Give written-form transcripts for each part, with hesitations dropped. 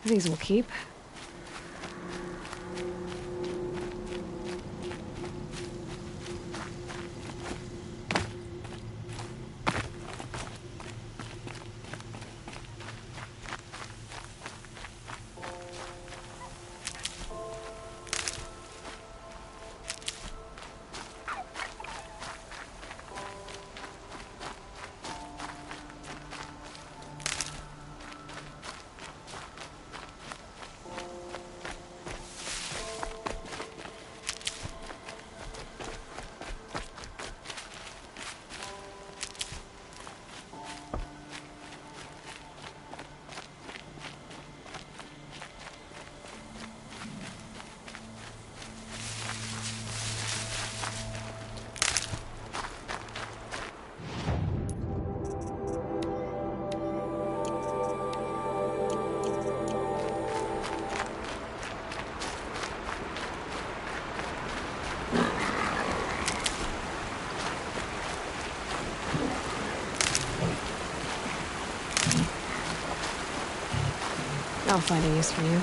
These will keep. I'll find a use for you.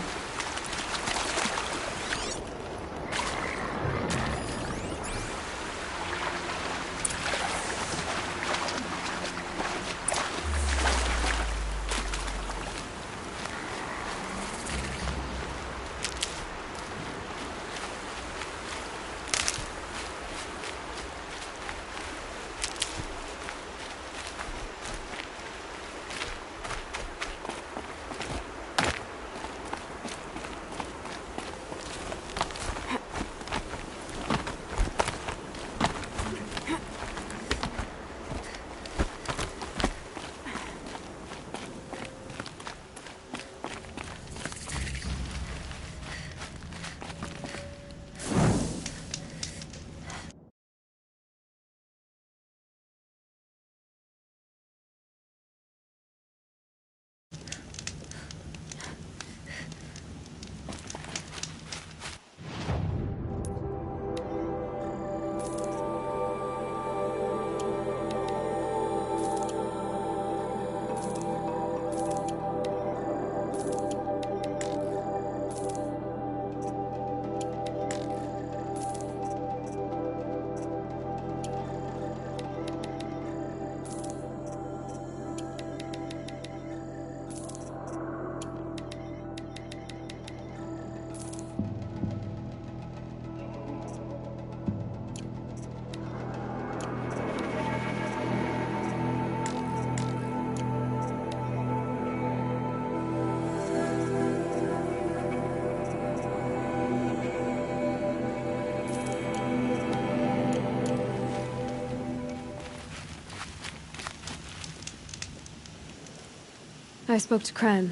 I spoke to Kren.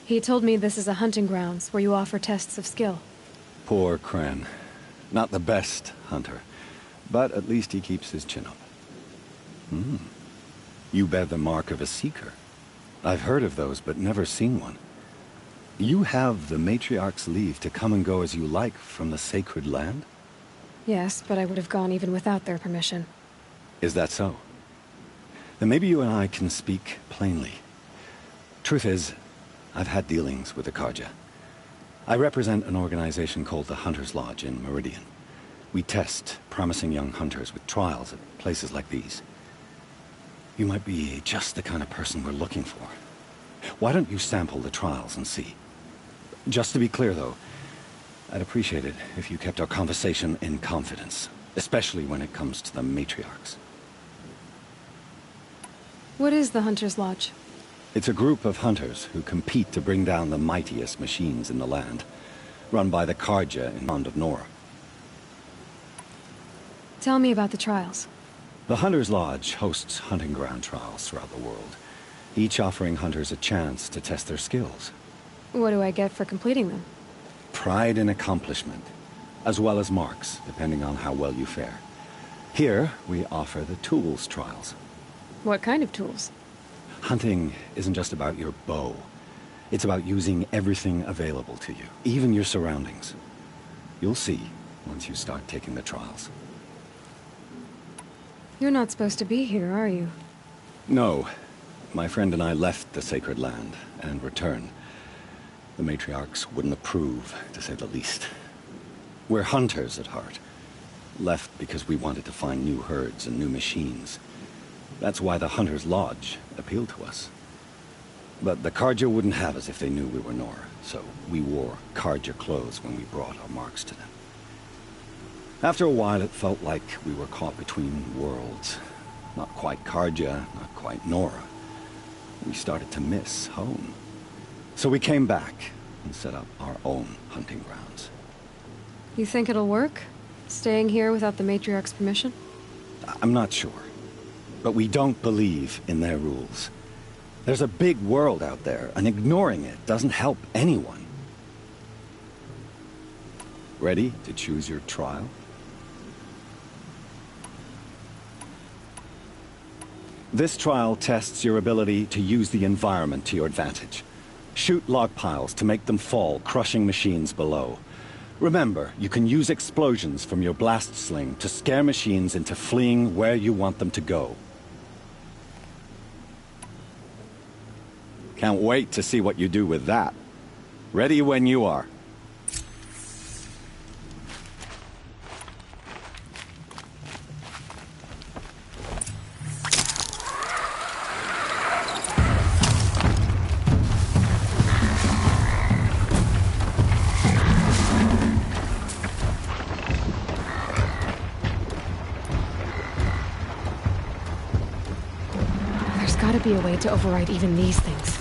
He told me this is a hunting grounds where you offer tests of skill. Poor Kren. Not the best hunter, but at least he keeps his chin up. You bear the mark of a seeker. I've heard of those, but never seen one. You have the Matriarch's leave to come and go as you like from the sacred land? Yes, but I would have gone even without their permission. Is that so? Then maybe you and I can speak plainly. Truth is, I've had dealings with the Carja. I represent an organization called the Hunter's Lodge in Meridian. We test promising young hunters with trials at places like these. You might be just the kind of person we're looking for. Why don't you sample the trials and see? Just to be clear, though, I'd appreciate it if you kept our conversation in confidence, especially when it comes to the matriarchs. What is the Hunter's Lodge? It's a group of hunters who compete to bring down the mightiest machines in the land, run by the Carja in Bond of Nora. Tell me about the trials. The Hunter's Lodge hosts hunting ground trials throughout the world, each offering hunters a chance to test their skills. What do I get for completing them? Pride in accomplishment, as well as marks, depending on how well you fare. Here, we offer the tools trials. What kind of tools? Hunting isn't just about your bow. It's about using everything available to you, even your surroundings. You'll see once you start taking the trials. You're not supposed to be here, are you? No. My friend and I left the sacred land and returned. The matriarchs wouldn't approve, to say the least. We're hunters at heart. Left because we wanted to find new herds and new machines. That's why the Hunter's Lodge appealed to us. But the Carja wouldn't have us if they knew we were Nora, so we wore Carja clothes when we brought our marks to them. After a while, it felt like we were caught between worlds. Not quite Carja, not quite Nora. We started to miss home. So we came back and set up our own hunting grounds. You think it'll work? Staying here without the Matriarch's permission? I'm not sure. But we don't believe in their rules. There's a big world out there, and ignoring it doesn't help anyone. Ready to choose your trial? This trial tests your ability to use the environment to your advantage. Shoot log piles to make them fall, crushing machines below. Remember, you can use explosions from your blast sling to scare machines into fleeing where you want them to go. Can't wait to see what you do with that. Ready when you are. There's gotta be a way to override even these things.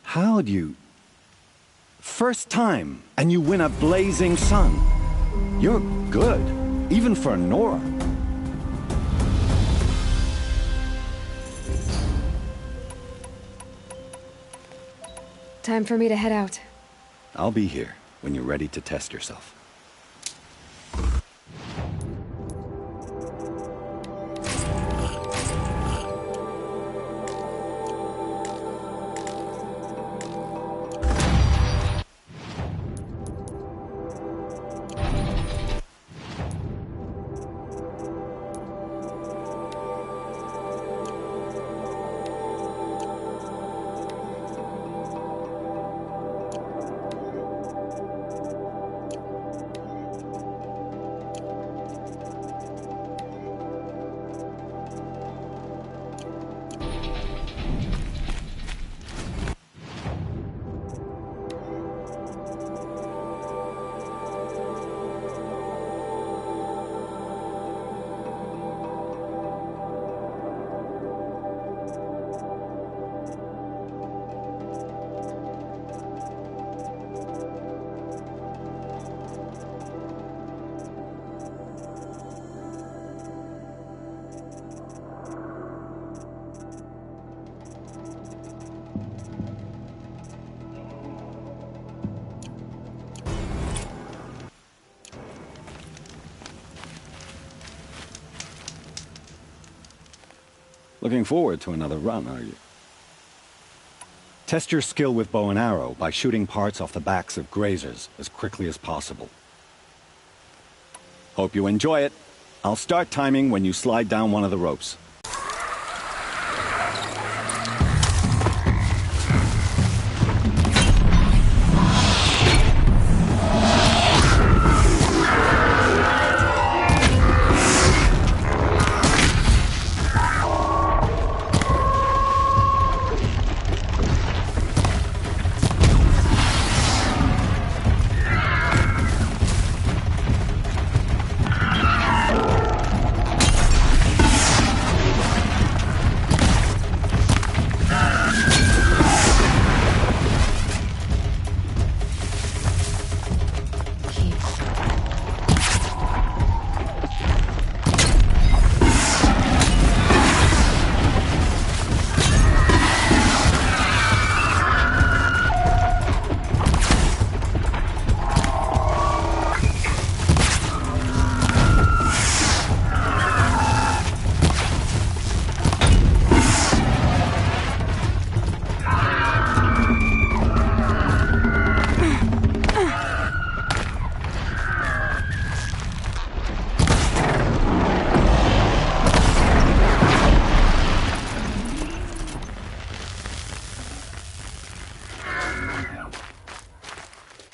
How'd you... First time, and you win a blazing sun. You're good, even for Nora. Time for me to head out. I'll be here when you're ready to test yourself. Looking forward to another run, are you? Test your skill with bow and arrow by shooting parts off the backs of grazers as quickly as possible. Hope you enjoy it. I'll start timing when you slide down one of the ropes.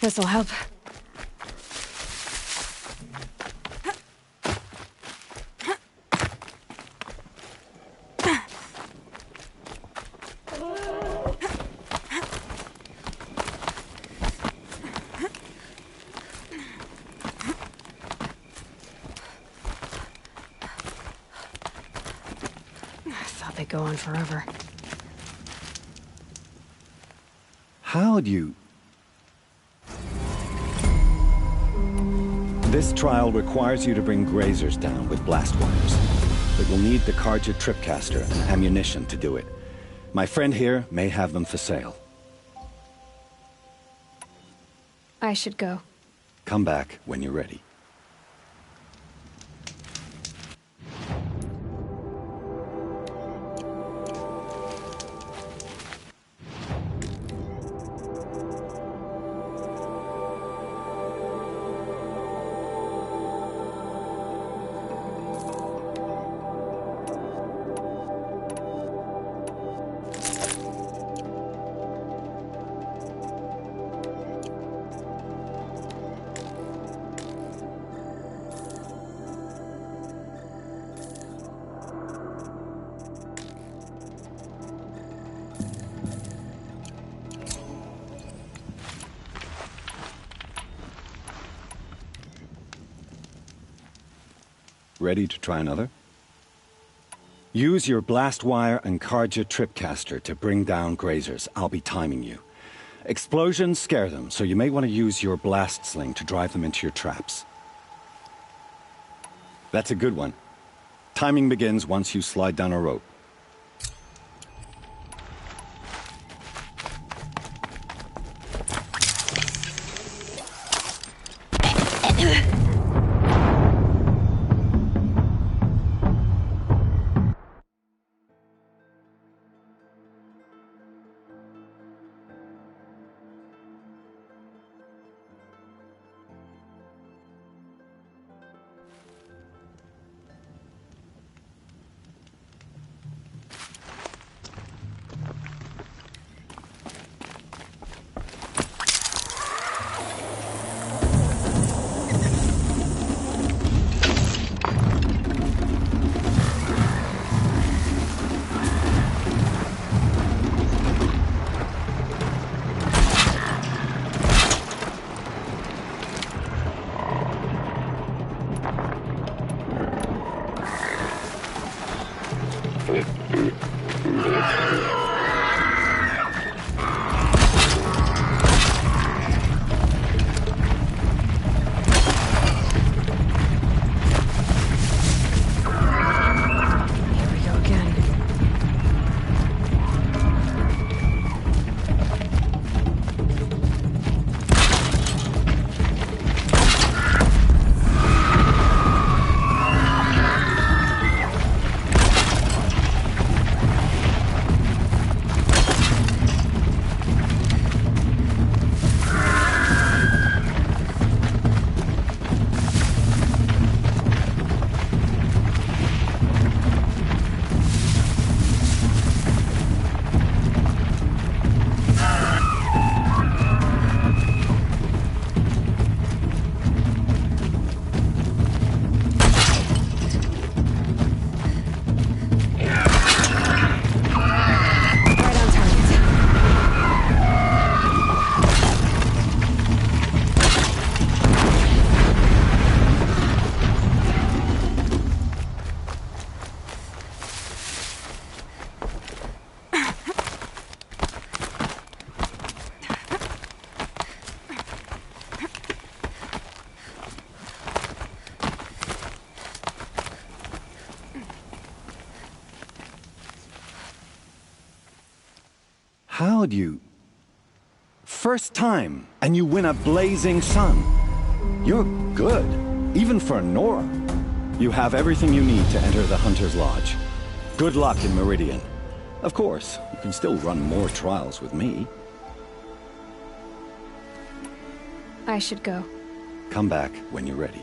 This'll help. They go on forever. How'd you... This trial requires you to bring grazers down with blast wires. But you'll need the Carja Tripcaster and ammunition to do it. My friend here may have them for sale. I should go. Come back when you're ready. Ready to try another? Use your blast wire and Carja Tripcaster to bring down grazers. I'll be timing you. Explosions scare them, so you may want to use your blast sling to drive them into your traps. That's a good one. Timing begins once you slide down a rope. How'd you... First time, and you win a blazing sun. You're good, even for Nora. You have everything you need to enter the Hunter's Lodge. Good luck in Meridian. Of course, you can still run more trials with me. I should go. Come back when you're ready.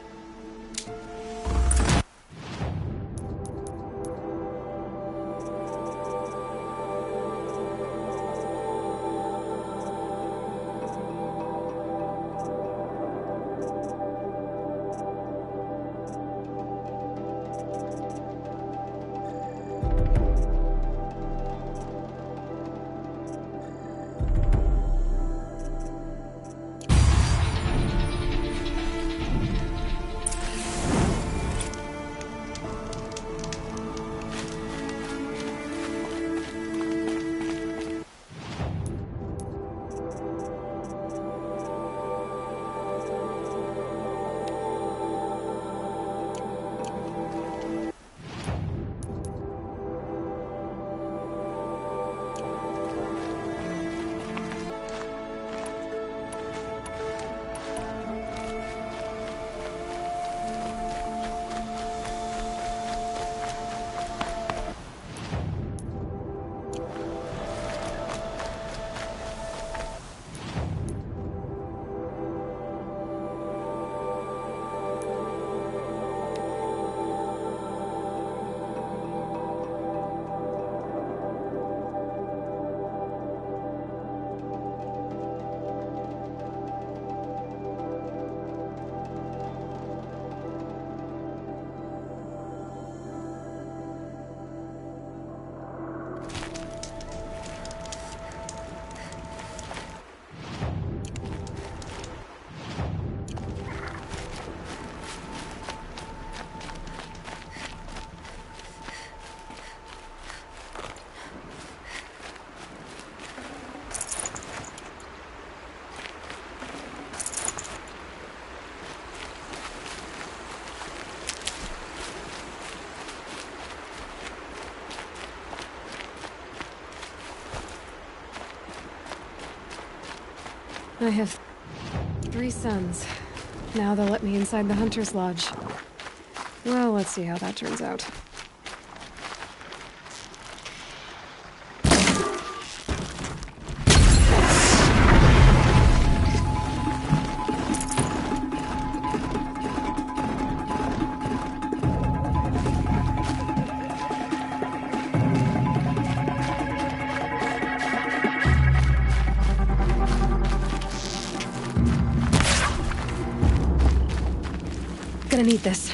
I have 3 sons. Now they'll let me inside the Hunter's Lodge. Well, let's see how that turns out. Gonna need this.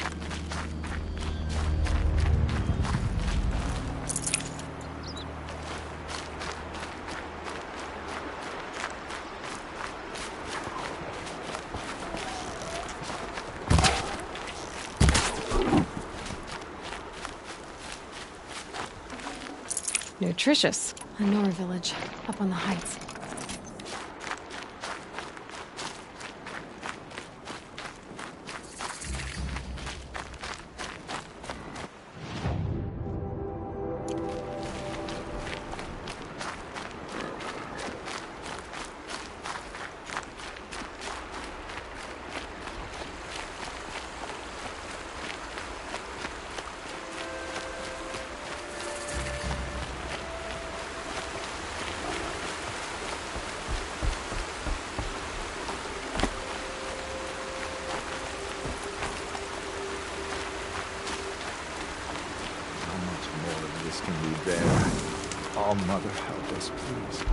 Nutritious. A Nora village, up on the heights. Can we bear? Oh, Mother, help us, please.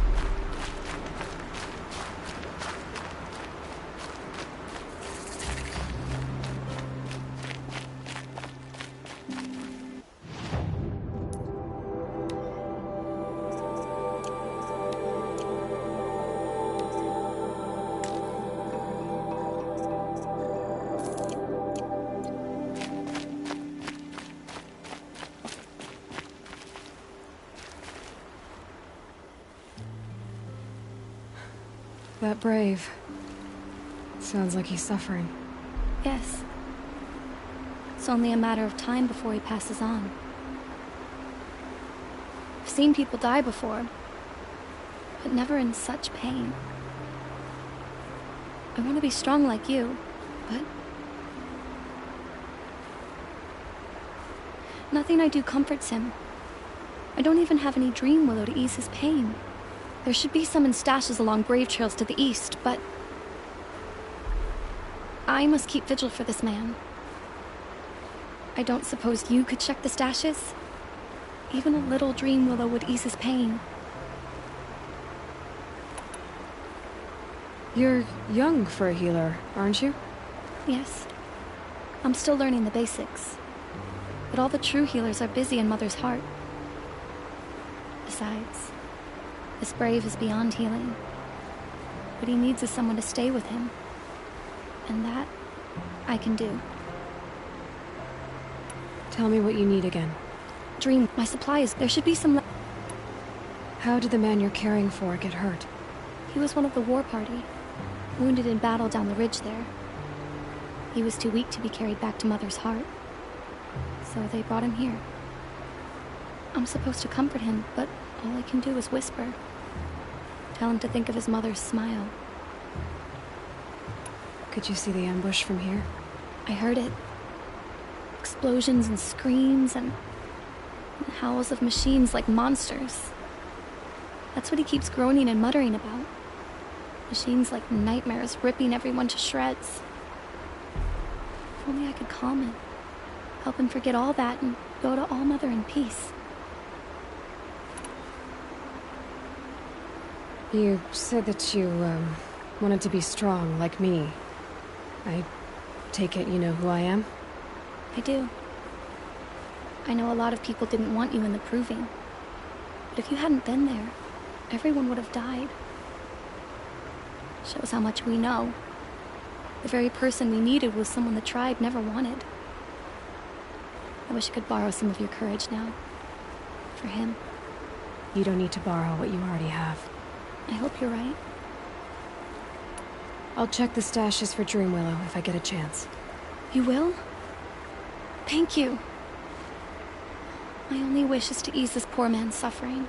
That brave. Sounds like he's suffering. Yes. It's only a matter of time before he passes on. I've seen people die before, but never in such pain. I want to be strong like you, but nothing I do comforts him. I don't even have any dream willow to ease his pain. There should be some in stashes along grave trails to the east, but I must keep vigil for this man. I don't suppose you could check the stashes? Even a little dream willow would ease his pain. You're young for a healer, aren't you? Yes. I'm still learning the basics. But all the true healers are busy in Mother's heart. Besides, this brave is beyond healing. What he needs is someone to stay with him. And that, I can do. Tell me what you need again. Dream, my supply is... There should be some... How did the man you're caring for get hurt? He was one of the war party. Wounded in battle down the ridge there. He was too weak to be carried back to Mother's heart. So they brought him here. I'm supposed to comfort him, but all I can do is whisper. Tell him to think of his mother's smile. Could you see the ambush from here? I heard it. Explosions and screams and howls of machines like monsters. That's what he keeps groaning and muttering about. Machines like nightmares ripping everyone to shreds. If only I could calm him. Help him forget all that and go to All Mother in peace. You said that you, wanted to be strong, like me. I take it you know who I am? I do. I know a lot of people didn't want you in the Proving. But if you hadn't been there, everyone would have died. Shows how much we know. The very person we needed was someone the tribe never wanted. I wish I could borrow some of your courage now. For him. You don't need to borrow what you already have. I hope you're right. I'll check the stashes for Dreamwillow if I get a chance. You will? Thank you. My only wish is to ease this poor man's suffering.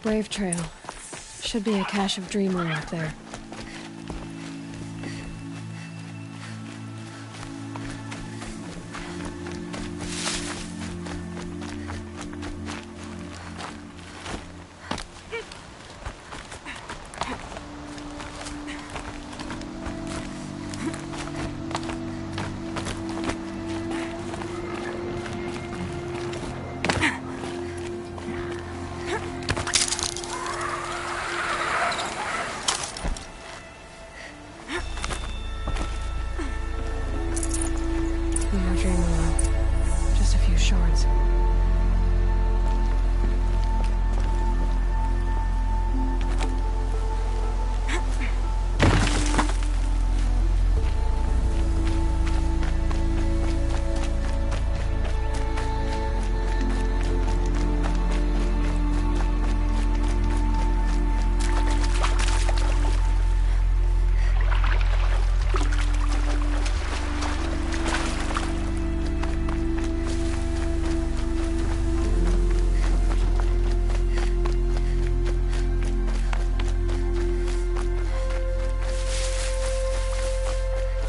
Brave Trail. Should be a cache of Dreamwell up there. No Dreamwell. Just a few shards.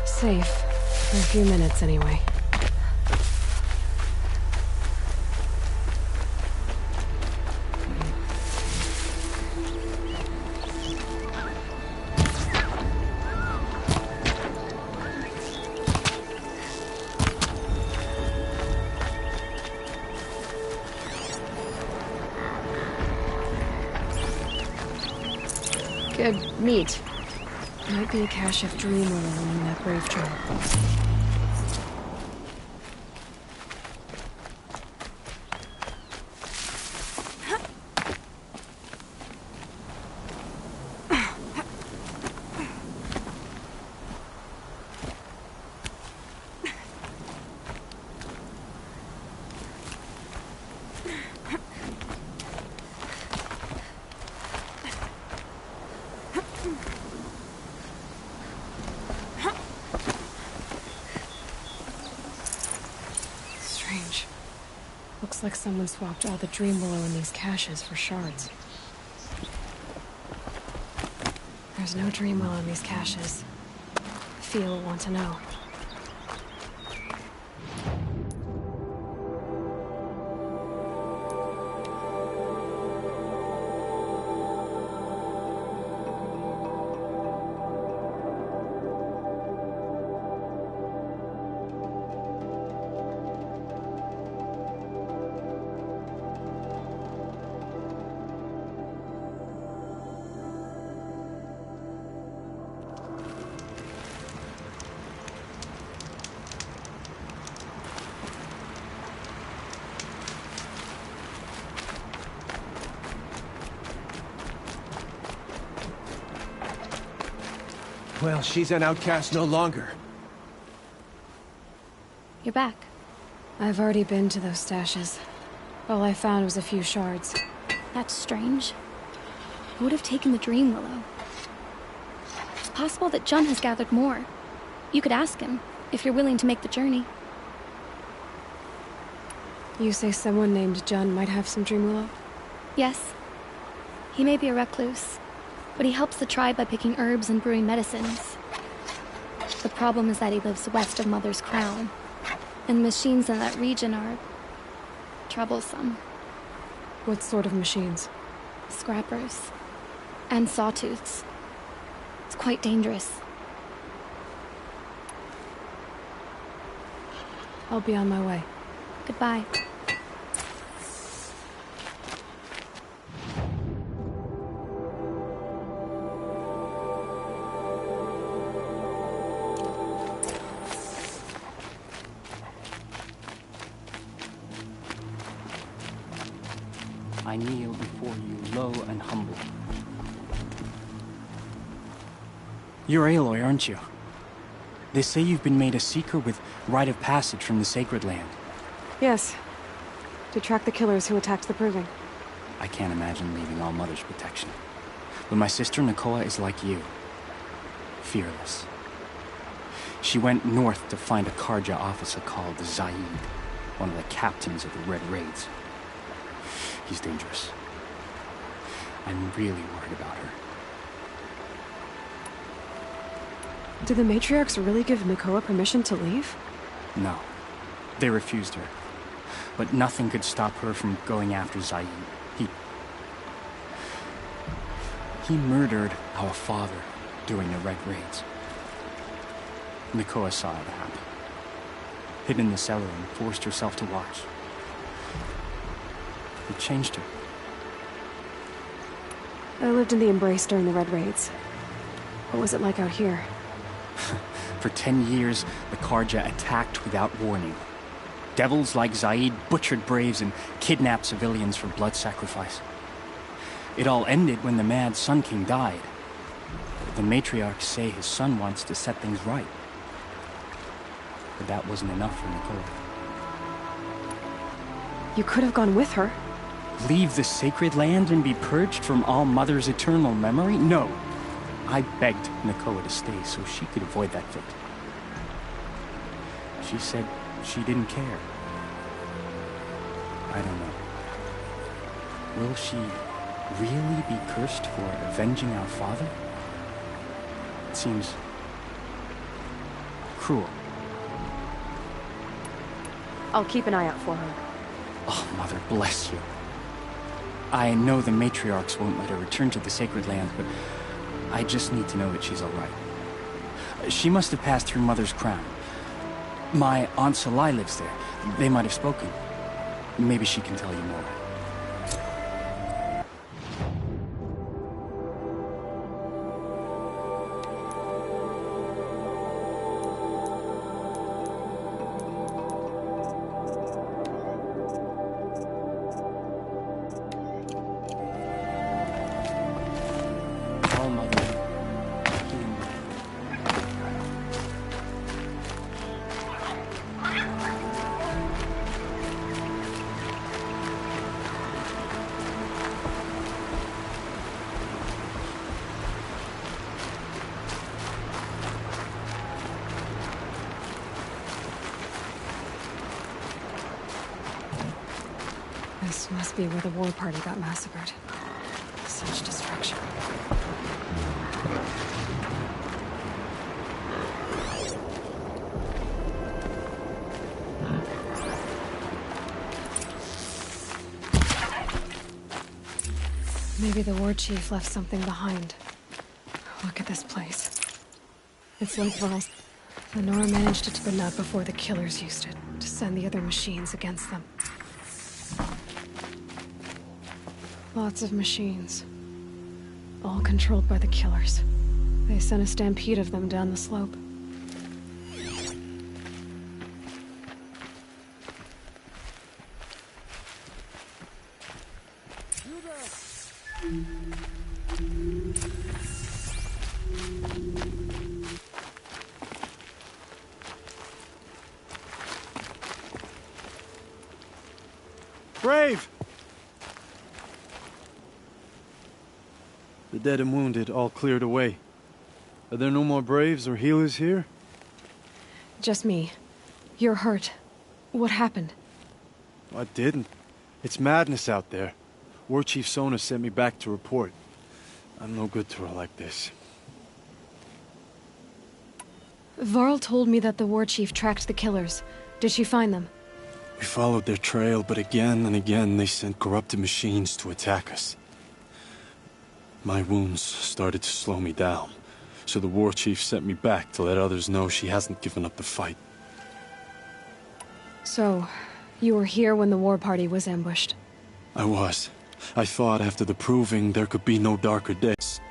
Safe. For a few minutes, anyway. Good meat. Might be a cache of Dreamwell along that Brave Trail. Strange. Looks like someone swapped all the Dreamwell in these caches for shards. There's no Dreamwell in these caches. Feel will want to know. Well, she's an outcast no longer. You're back. I've already been to those stashes. All I found was a few shards. That's strange. Who would have taken the Dreamwell? It's possible that Jun has gathered more. You could ask him, if you're willing to make the journey. You say someone named Jun might have some Dreamwell? Yes. He may be a recluse, but he helps the tribe by picking herbs and brewing medicines. The problem is that he lives west of Mother's Crown, and the machines in that region are troublesome. What sort of machines? Scrappers. And sawtooths. It's quite dangerous. I'll be on my way. Goodbye. I kneel before you, low and humble. You're Aloy, aren't you? They say you've been made a seeker with rite of passage from the Sacred Land. Yes. To track the killers who attacked the Proving. I can't imagine leaving All Mother's protection. But my sister Nakoa is like you. Fearless. She went north to find a Carja officer called Zaid, one of the captains of the Red Raids. He's dangerous. I'm really worried about her. Did the matriarchs really give Nakoa permission to leave? No, they refused her. But nothing could stop her from going after Zaid. He murdered our father during the Red Raids. Nakoa saw it happen. Hid in the cellar and forced herself to watch. It changed her. I lived in the Embrace during the Red Raids. What was it like out here? For 10 years, the Carja attacked without warning. Devils like Zaid butchered braves and kidnapped civilians for blood sacrifice. It all ended when the mad Sun King died. The matriarchs say his son wants to set things right. But that wasn't enough for Nakoa. You could have gone with her. Leave the sacred land and be purged from All Mother's eternal memory? No. I begged Nakoa to stay so she could avoid that fate. She said she didn't care. I don't know. Will she really be cursed for avenging our father? It seems cruel. I'll keep an eye out for her. Oh, Mother, bless you. I know the matriarchs won't let her return to the sacred land, but I just need to know that she's all right. She must have passed through Mother's crown. My Aunt Salai lives there. They might have spoken. Maybe she can tell you more. All Mother. This must be where the war party got massacred. Such destruction. Maybe the war chief left something behind. Look at this place. It's like Varl's. Lenora managed it to the nut before the killers used it, to send the other machines against them. Lots of machines. All controlled by the killers. They sent a stampede of them down the slope. Brave! The dead and wounded all cleared away. Are there no more Braves or healers here? Just me. You're hurt. What happened? I didn't. It's madness out there. War Chief Sona sent me back to report. I'm no good to her like this. Varl told me that the war chief tracked the killers. Did she find them? We followed their trail, but again and again they sent corrupted machines to attack us. My wounds started to slow me down, so the war chief sent me back to let others know she hasn't given up the fight. So, you were here when the war party was ambushed? I was. I thought after the proving there could be no darker days.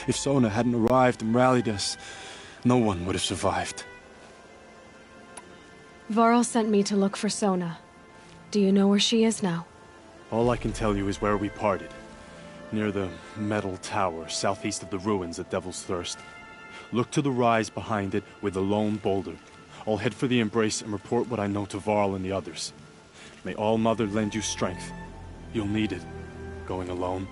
If Sona hadn't arrived and rallied us, no one would have survived. Varl sent me to look for Sona. Do you know where she is now? All I can tell you is where we parted. Near the metal tower, southeast of the ruins at Devil's Thirst. Look to the rise behind it with a lone boulder. I'll head for the Embrace and report what I know to Varl and the others. May All Mother lend you strength. You'll need it, going alone.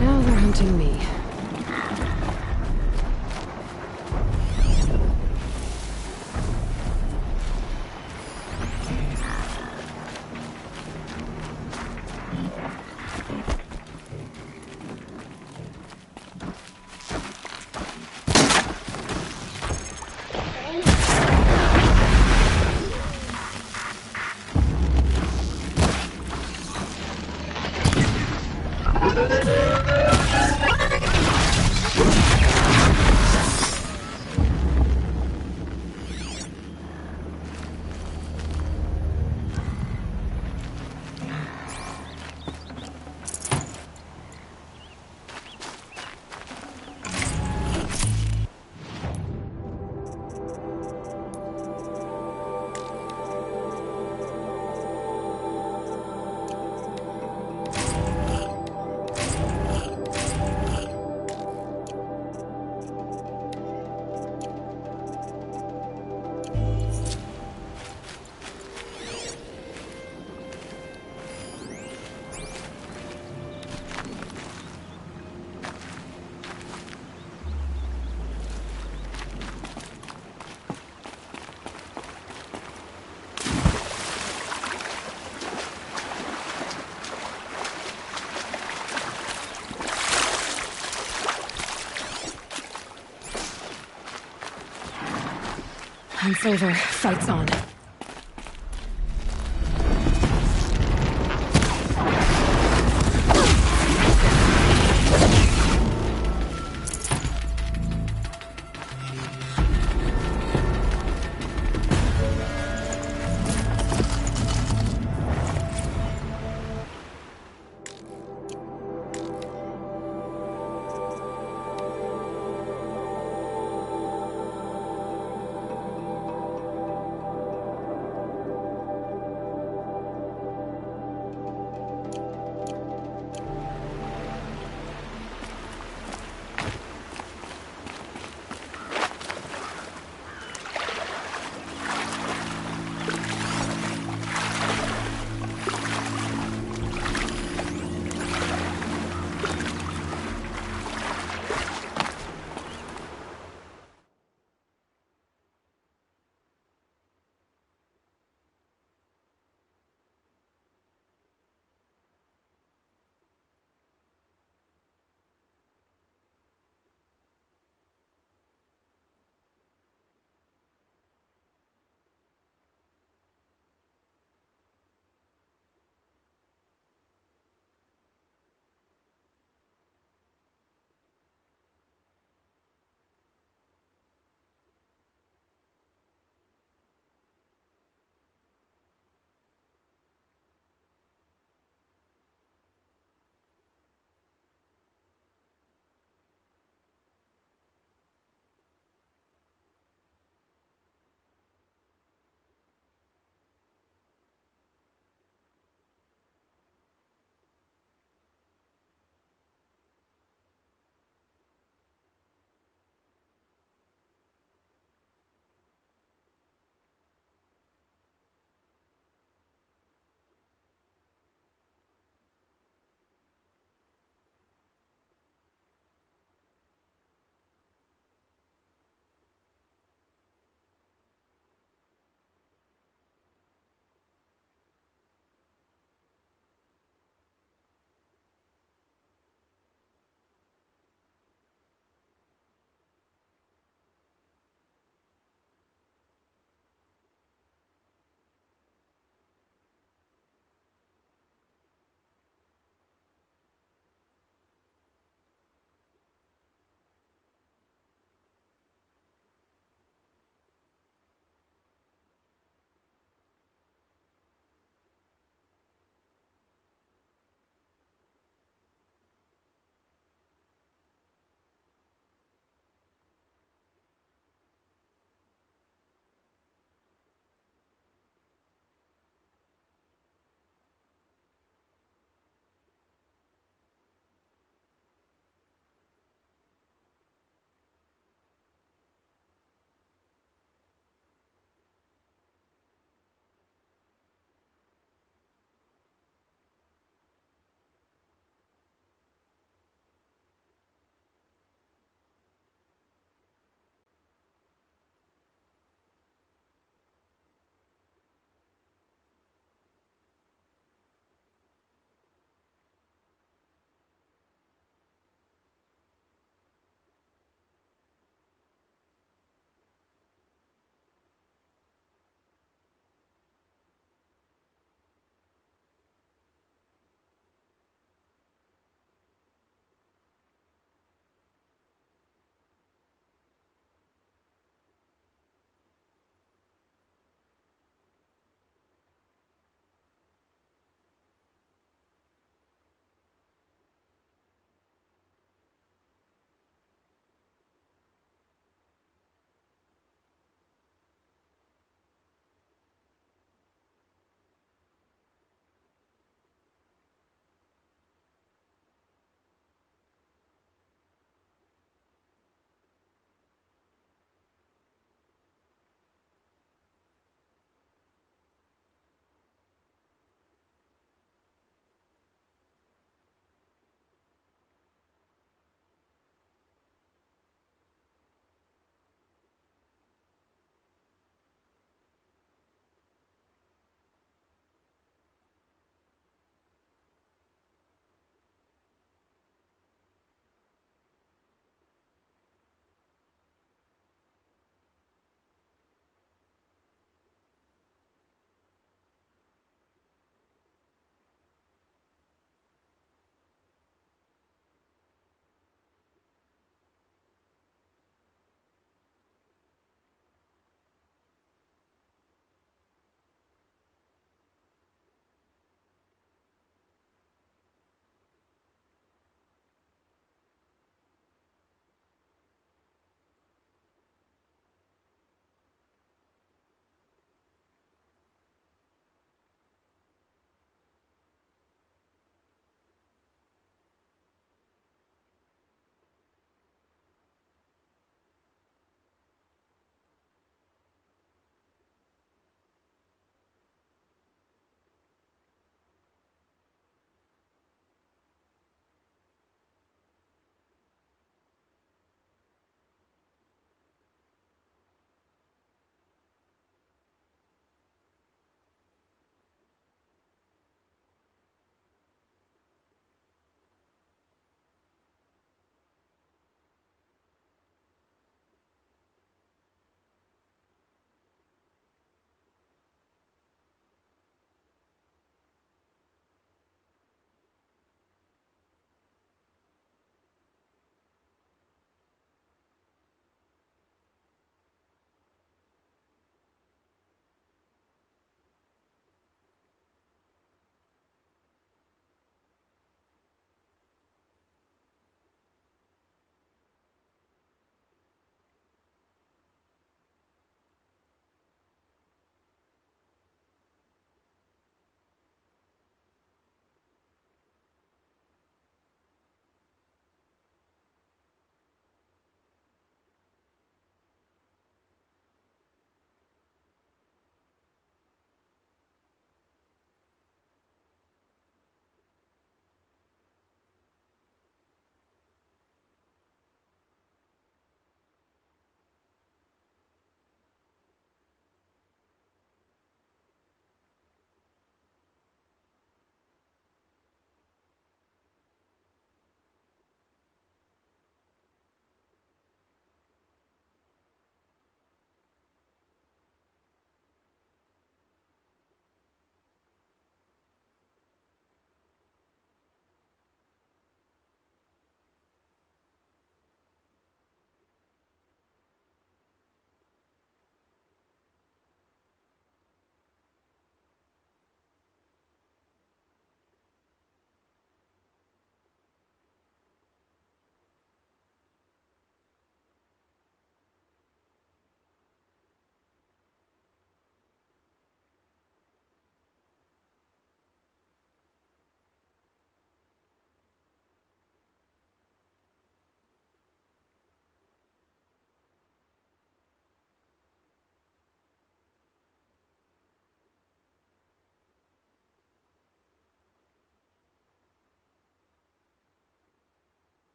Now they're hunting me. Hunt's over. Fight's on.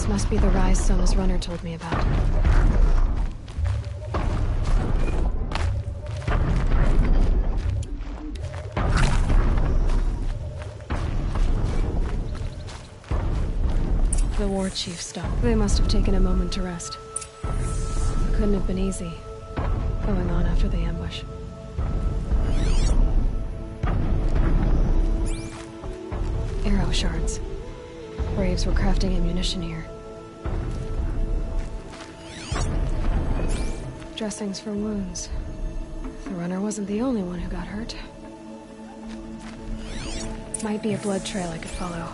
This must be the rise Sona's runner told me about. The war chief stopped. They must have taken a moment to rest. It couldn't have been easy, going on after the ambush. Arrow shards. Braves were crafting ammunition here. Dressings for wounds. The runner wasn't the only one who got hurt. Might be a blood trail I could follow.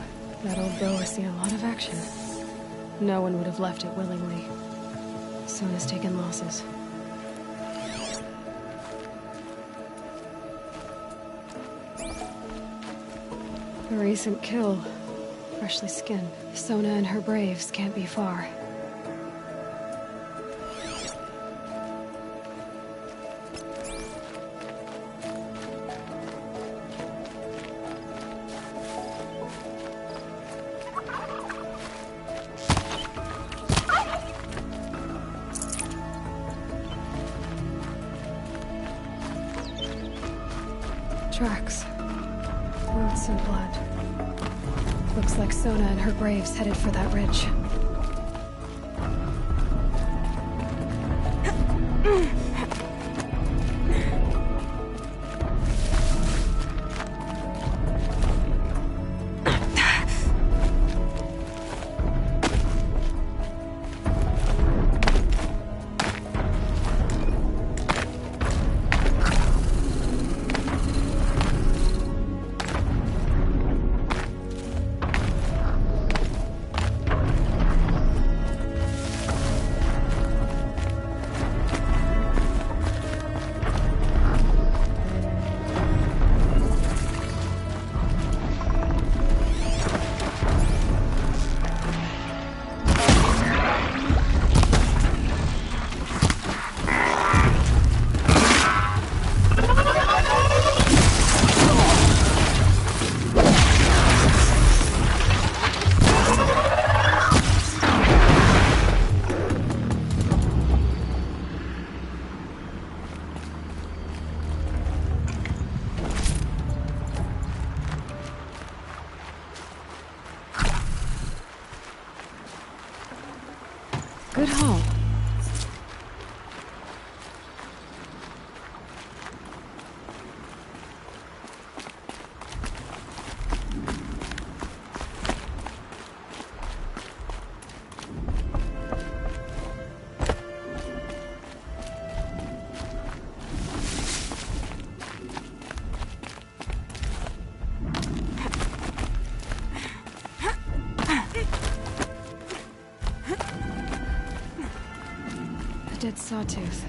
That old bow has seen a lot of action. No one would have left it willingly. Sona's taken losses. A recent kill. Freshly skinned. Sona and her braves can't be far. Tracks. Roots and blood. Looks like Sona and her braves headed for that ridge. Good haul. Dead sawtooth.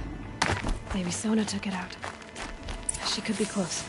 Maybe Sona took it out. She could be close.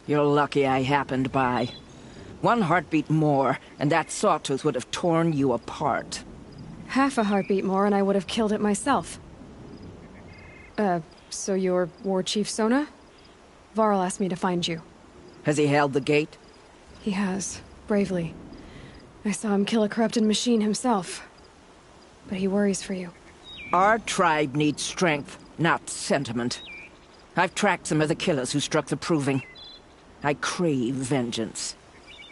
You're lucky I happened by. One heartbeat more, and that sawtooth would have torn you apart. Half a heartbeat more and I would have killed it myself. So you're War Chief Sona? Varl asked me to find you. Has he held the gate? He has, bravely. I saw him kill a corrupted machine himself. But he worries for you. Our tribe needs strength, not sentiment. I've tracked some of the killers who struck the Proving. I crave vengeance.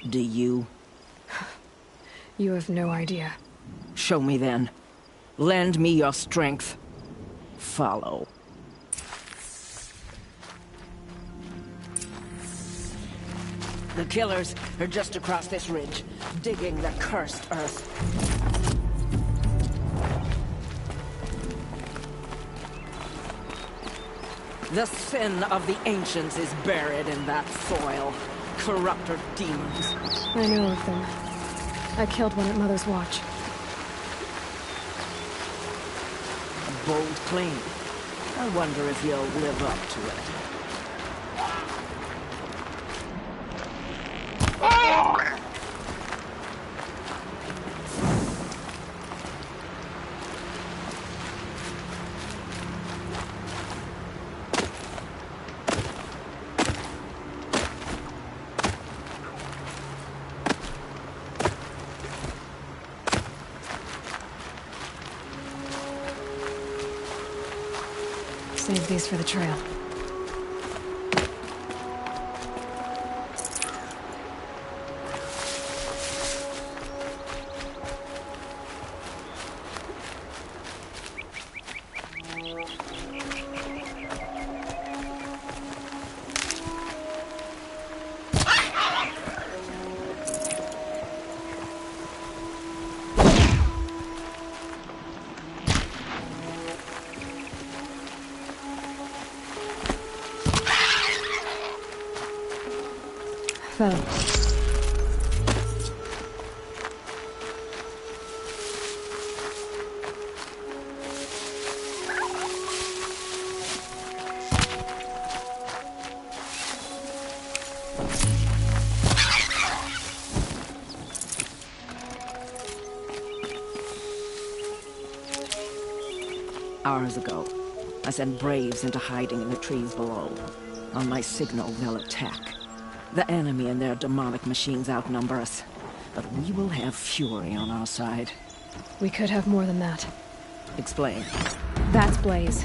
Do you? You have no idea. Show me then. Lend me your strength. Follow. The killers are just across this ridge, digging the cursed earth. The sin of the ancients is buried in that soil. Corrupter demons. I know of them. I killed one at Mother's Watch. A bold claim. I wonder if you'll live up to it. Save these for the trail. Fell. Hours ago, I sent Braves into hiding in the trees below. On my signal, they'll attack. The enemy and their demonic machines outnumber us, but we will have fury on our side. We could have more than that. Explain. That's Blaze.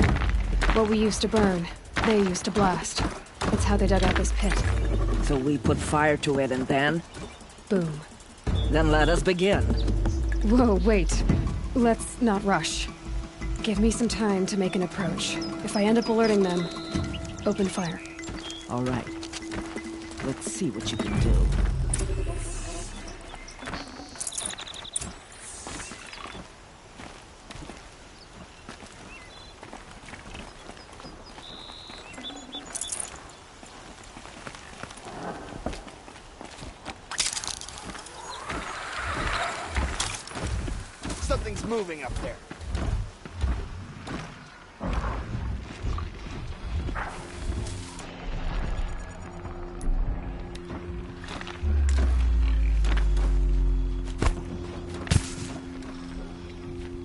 What we used to burn, they used to blast. That's how they dug out this pit. So we put fire to it and then? Boom. Then let us begin. Whoa, wait. Let's not rush. Give me some time to make an approach. If I end up alerting them, open fire. All right. Let's see what you can do. Something's moving up there.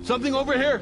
Something over here!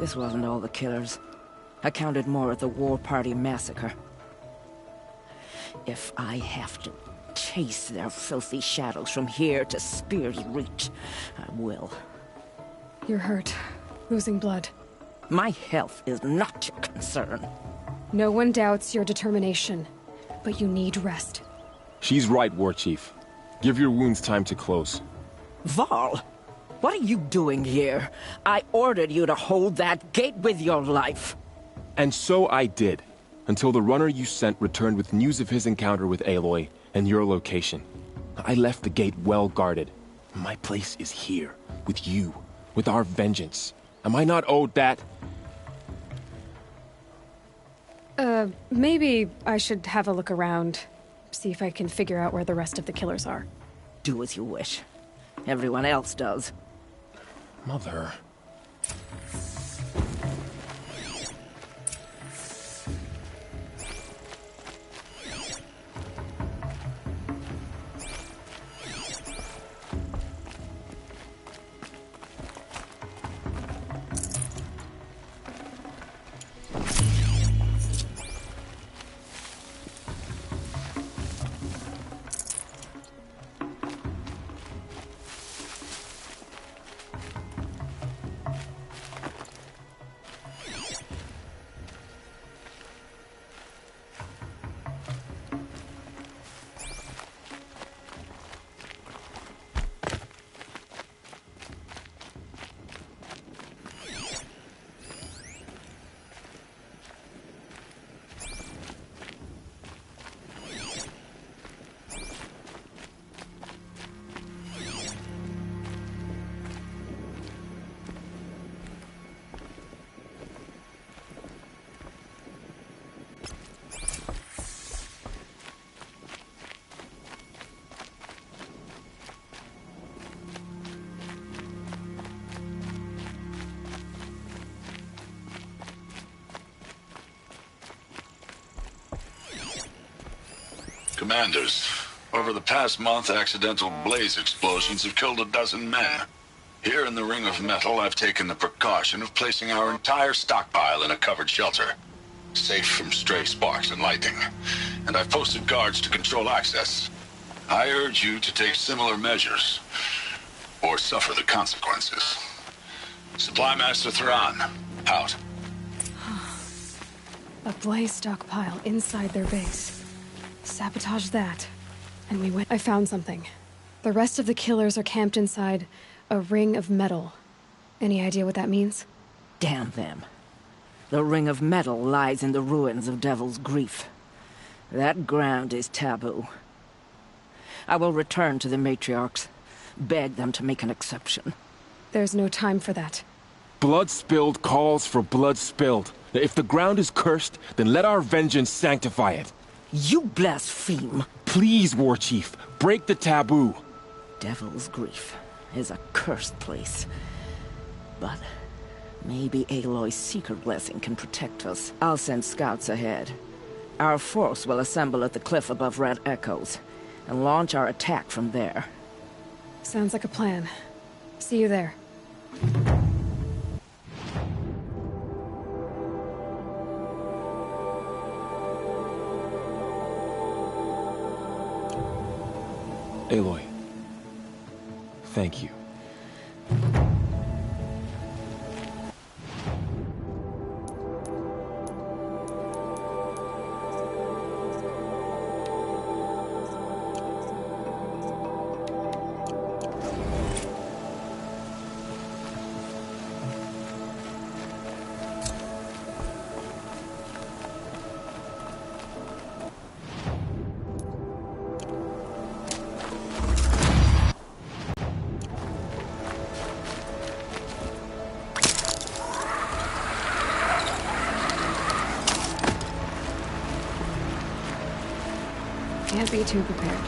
This wasn't all the killers. I counted more at the War Party massacre. If I have to chase their filthy shadows from here to Spear's Reach, I will. You're hurt. Losing blood. My health is not your concern. No one doubts your determination, but you need rest. She's right, War Chief. Give your wounds time to close. Varl, what are you doing here? I ordered you to hold that gate with your life. And so I did, until the runner you sent returned with news of his encounter with Aloy and your location. I left the gate well guarded. My place is here, with you, with our vengeance. Am I not owed that? Maybe I should have a look around. See if I can figure out where the rest of the killers are. Do as you wish. Everyone else does. Mother... Commanders, over the past month, accidental blaze explosions have killed 12 men. Here in the Ring of Metal, I've taken the precaution of placing our entire stockpile in a covered shelter, safe from stray sparks and lightning. And I've posted guards to control access. I urge you to take similar measures, or suffer the consequences. Supply Master Thrawn, out. A blaze stockpile inside their base. Sabotage that, and we went. I found something. The rest of the killers are camped inside a ring of metal. Any idea what that means? Damn them. The Ring of Metal lies in the ruins of Devil's Grief. That ground is taboo. I will return to the matriarchs, beg them to make an exception. There's no time for that. Blood spilled calls for blood spilled. If the ground is cursed, then let our vengeance sanctify it. You blaspheme! Please, War Chief, break the taboo. Devil's Grief is a cursed place. But maybe Aloy's secret blessing can protect us. I'll send scouts ahead. Our force will assemble at the cliff above Red Echoes, and launch our attack from there. Sounds like a plan. See you there. Aloy, thank you. Can't be too prepared.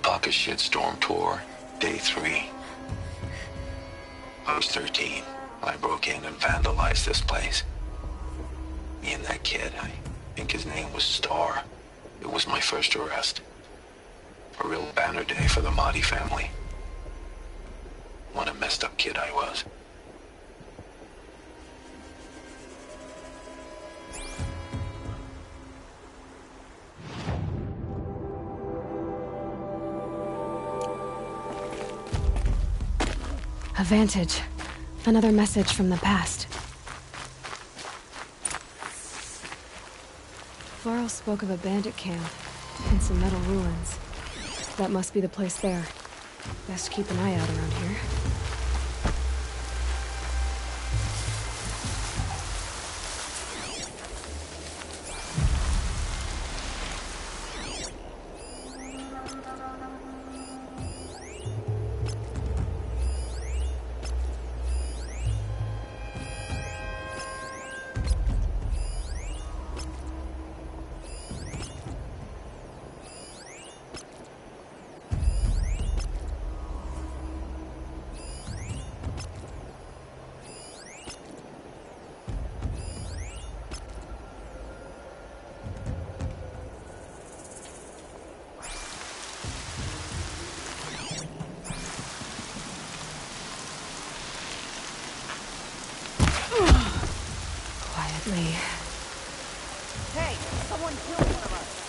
Baka Shitstorm Tour, Day 3. I was 13. I broke in and vandalized this place. Me and that kid, I think his name was Star. It was my first arrest. A real banner day for the Mahdi family. What a messed up kid I was. A vantage. Another message from the past. Varl spoke of a bandit camp and some metal ruins. That must be the place there. Best keep an eye out around here. Quietly. Hey, someone killed one of us.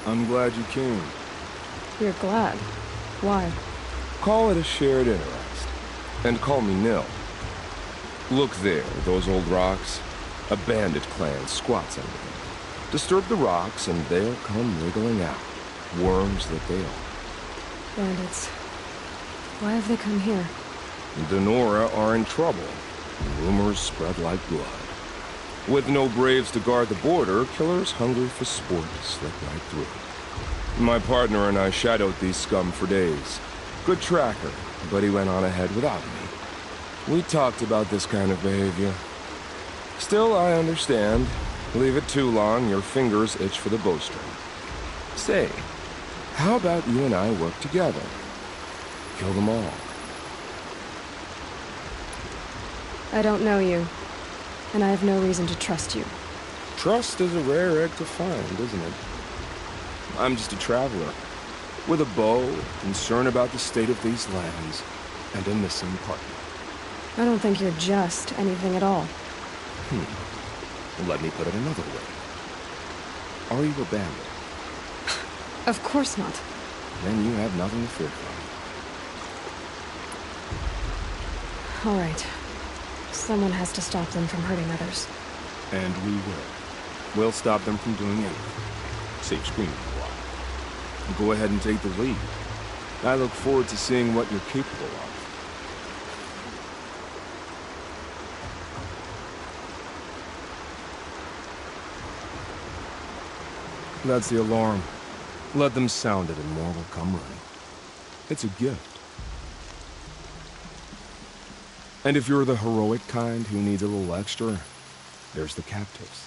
I'm glad you came. You're glad. Why? Call it a shared interest. And call me Nil. Look there, those old rocks. A bandit clan squats under them. Disturb the rocks and they'll come wriggling out. Worms that they are. Bandits. Why have they come here? Denora are in trouble. Rumors spread like blood. With no braves to guard the border, killers hungry for sport slip right through. My partner and I shadowed these scum for days. Good tracker, but he went on ahead without me. We talked about this kind of behavior. Still, I understand. Leave it too long, your fingers itch for the bowstring. Say, how about you and I work together? Kill them all. I don't know you. And I have no reason to trust you. Trust is a rare egg to find, isn't it? I'm just a traveler, with a bow, concerned about the state of these lands, and a missing partner. I don't think you're just anything at all. Let me put it another way. Are you a bandit? Of course not. Then you have nothing to fear from. All right. Someone has to stop them from hurting others. And we will. We'll stop them from doing anything. Save screaming a while. Go ahead and take the lead. I look forward to seeing what you're capable of. That's the alarm. Let them sound it and more will come running. It's a gift. And if you're the heroic kind who needs a little extra, there's the captives.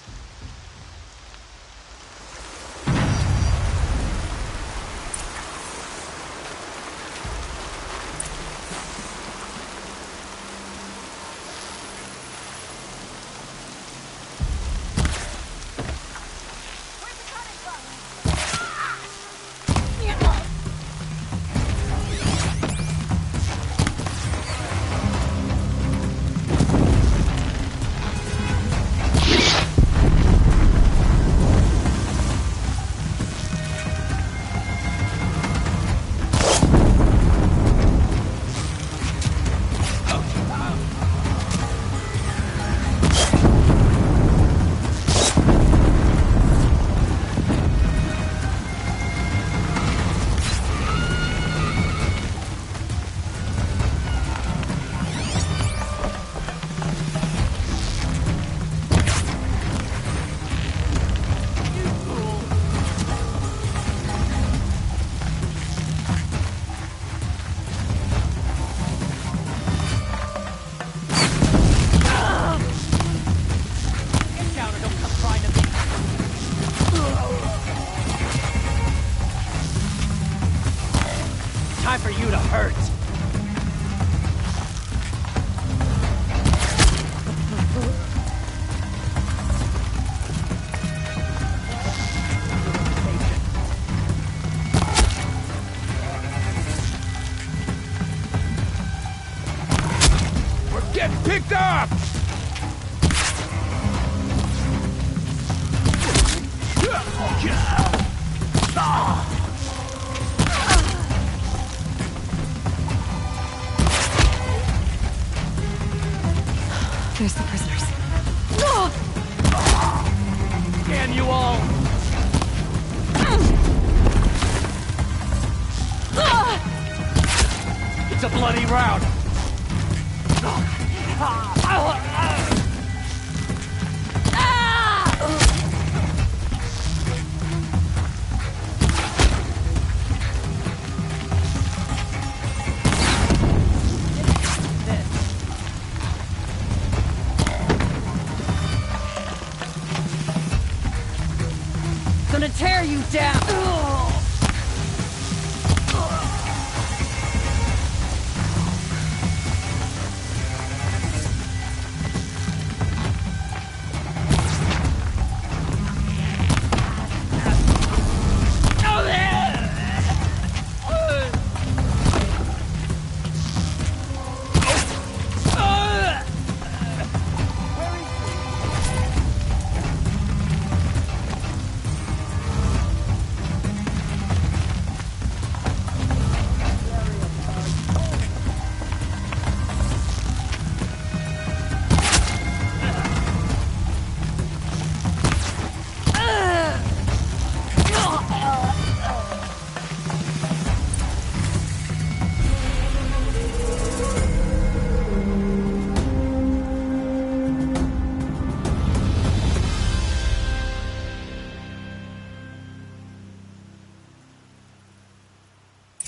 time for you to hurt. We're getting picked up! There's the prisoners. Damn you all! It's a bloody rout! Gonna tear you down!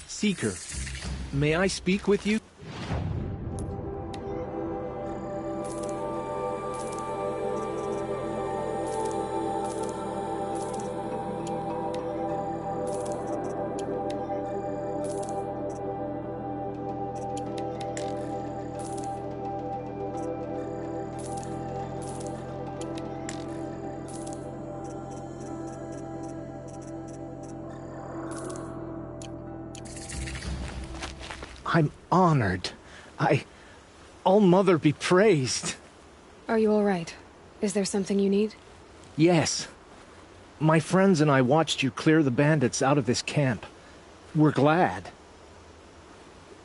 Seeker, may I speak with you? I'm honored. All-Mother be praised. Are you all right? Is there something you need? Yes. My friends and I watched you clear the bandits out of this camp. We're glad.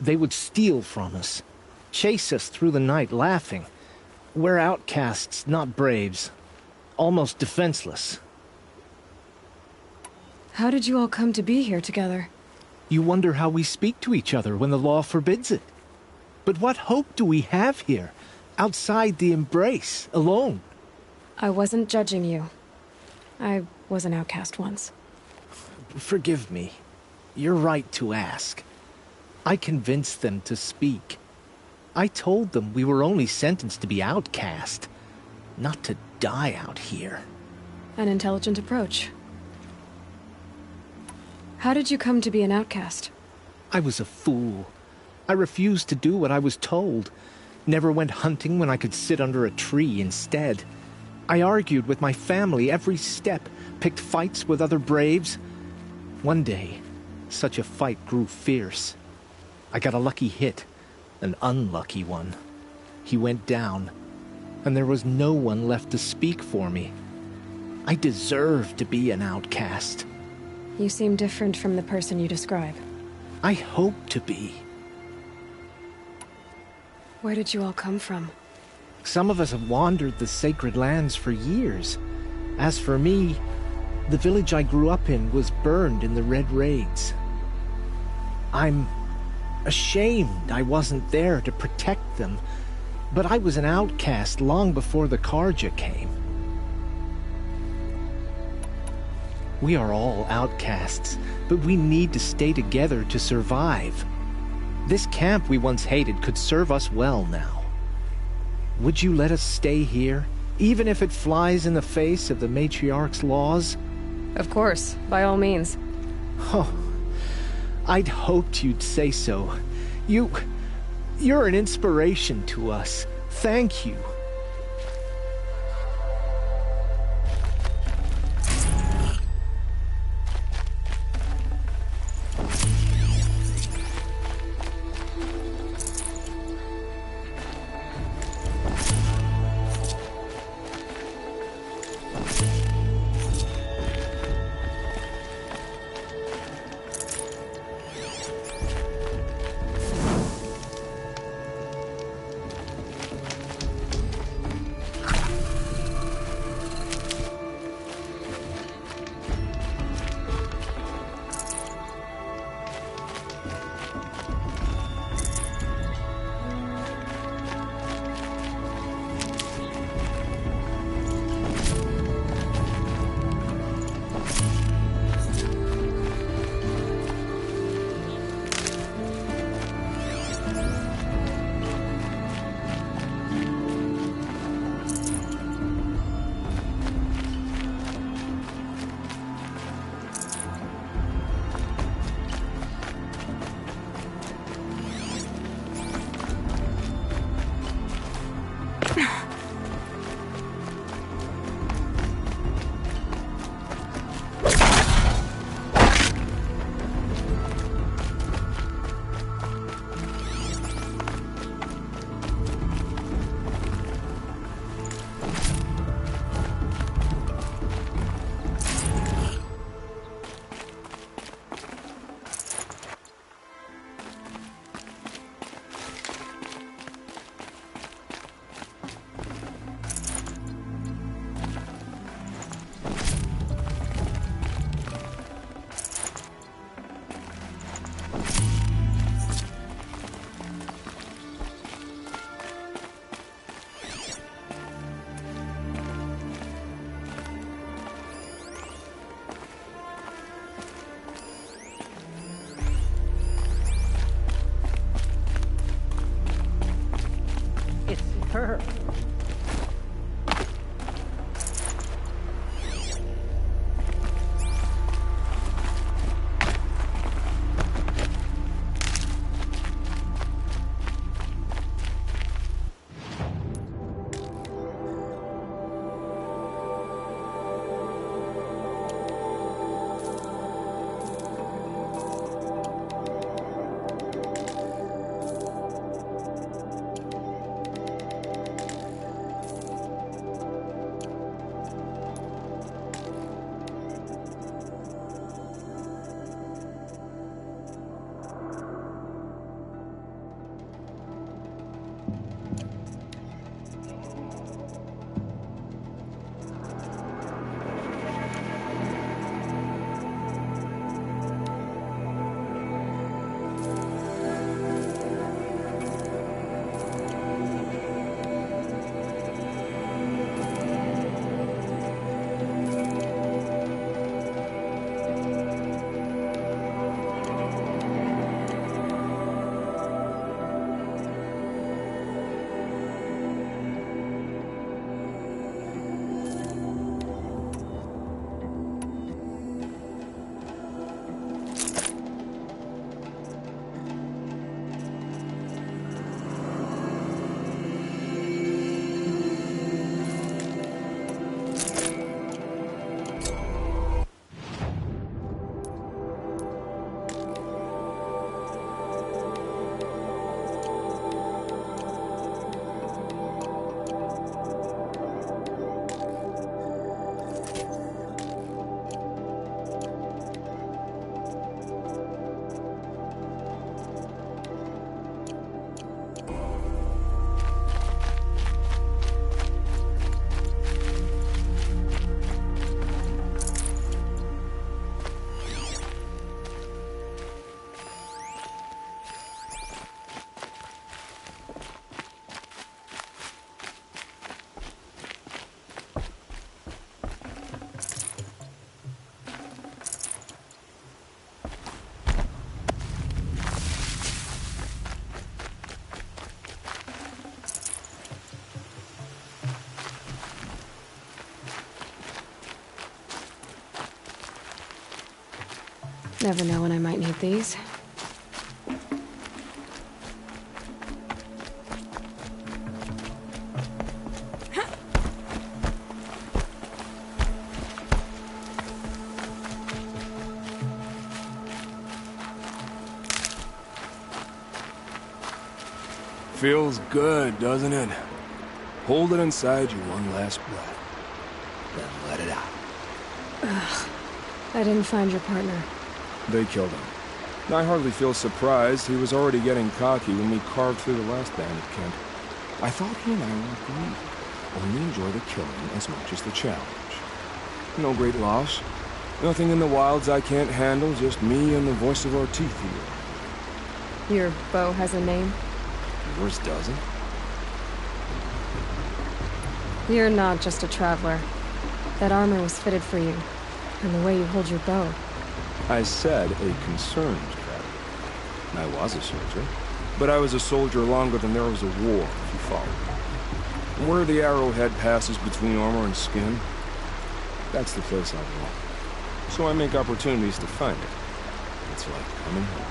They would steal from us, chase us through the night laughing. We're outcasts, not braves. Almost defenseless. How did you all come to be here together? You wonder how we speak to each other when the law forbids it. But what hope do we have here, outside the embrace, alone? I wasn't judging you. I was an outcast once. Forgive me. You're right to ask. I convinced them to speak. I told them we were only sentenced to be outcast, not to die out here. An intelligent approach. How did you come to be an outcast? I was a fool. I refused to do what I was told. Never went hunting when I could sit under a tree instead. I argued with my family every step, picked fights with other braves. One day, such a fight grew fierce. I got a lucky hit, an unlucky one. He went down, and there was no one left to speak for me. I deserved to be an outcast. You seem different from the person you describe. I hope to be. Where did you all come from? Some of us have wandered the sacred lands for years. As for me, the village I grew up in was burned in the Red Raids. I'm ashamed I wasn't there to protect them, but I was an outcast long before the Carja came. We are all outcasts, but we need to stay together to survive. This camp we once hated could serve us well now. Would you let us stay here, even if it flies in the face of the Matriarch's laws? Of course, by all means. Oh, I'd hoped you'd say so. You're an inspiration to us. Thank you. Her. Never know when I might need these. Feels good, doesn't it? Hold it inside you one last breath. Then let it out. Ugh. I didn't find your partner. They killed him. I hardly feel surprised. He was already getting cocky when we carved through the last bandit camp. I thought he and I were agreed. Only enjoy the killing as much as the challenge. No great loss. Nothing in the wilds I can't handle, just me and the voice of our teeth here. Your bow has a name? Yours doesn't? You're not just a traveler. That armor was fitted for you, and the way you hold your bow. I said a concerned traveler. I was a soldier, but I was a soldier longer than there was a war, if you follow me. Where the arrowhead passes between armor and skin, that's the place I belong. So I make opportunities to find it. It's like coming home.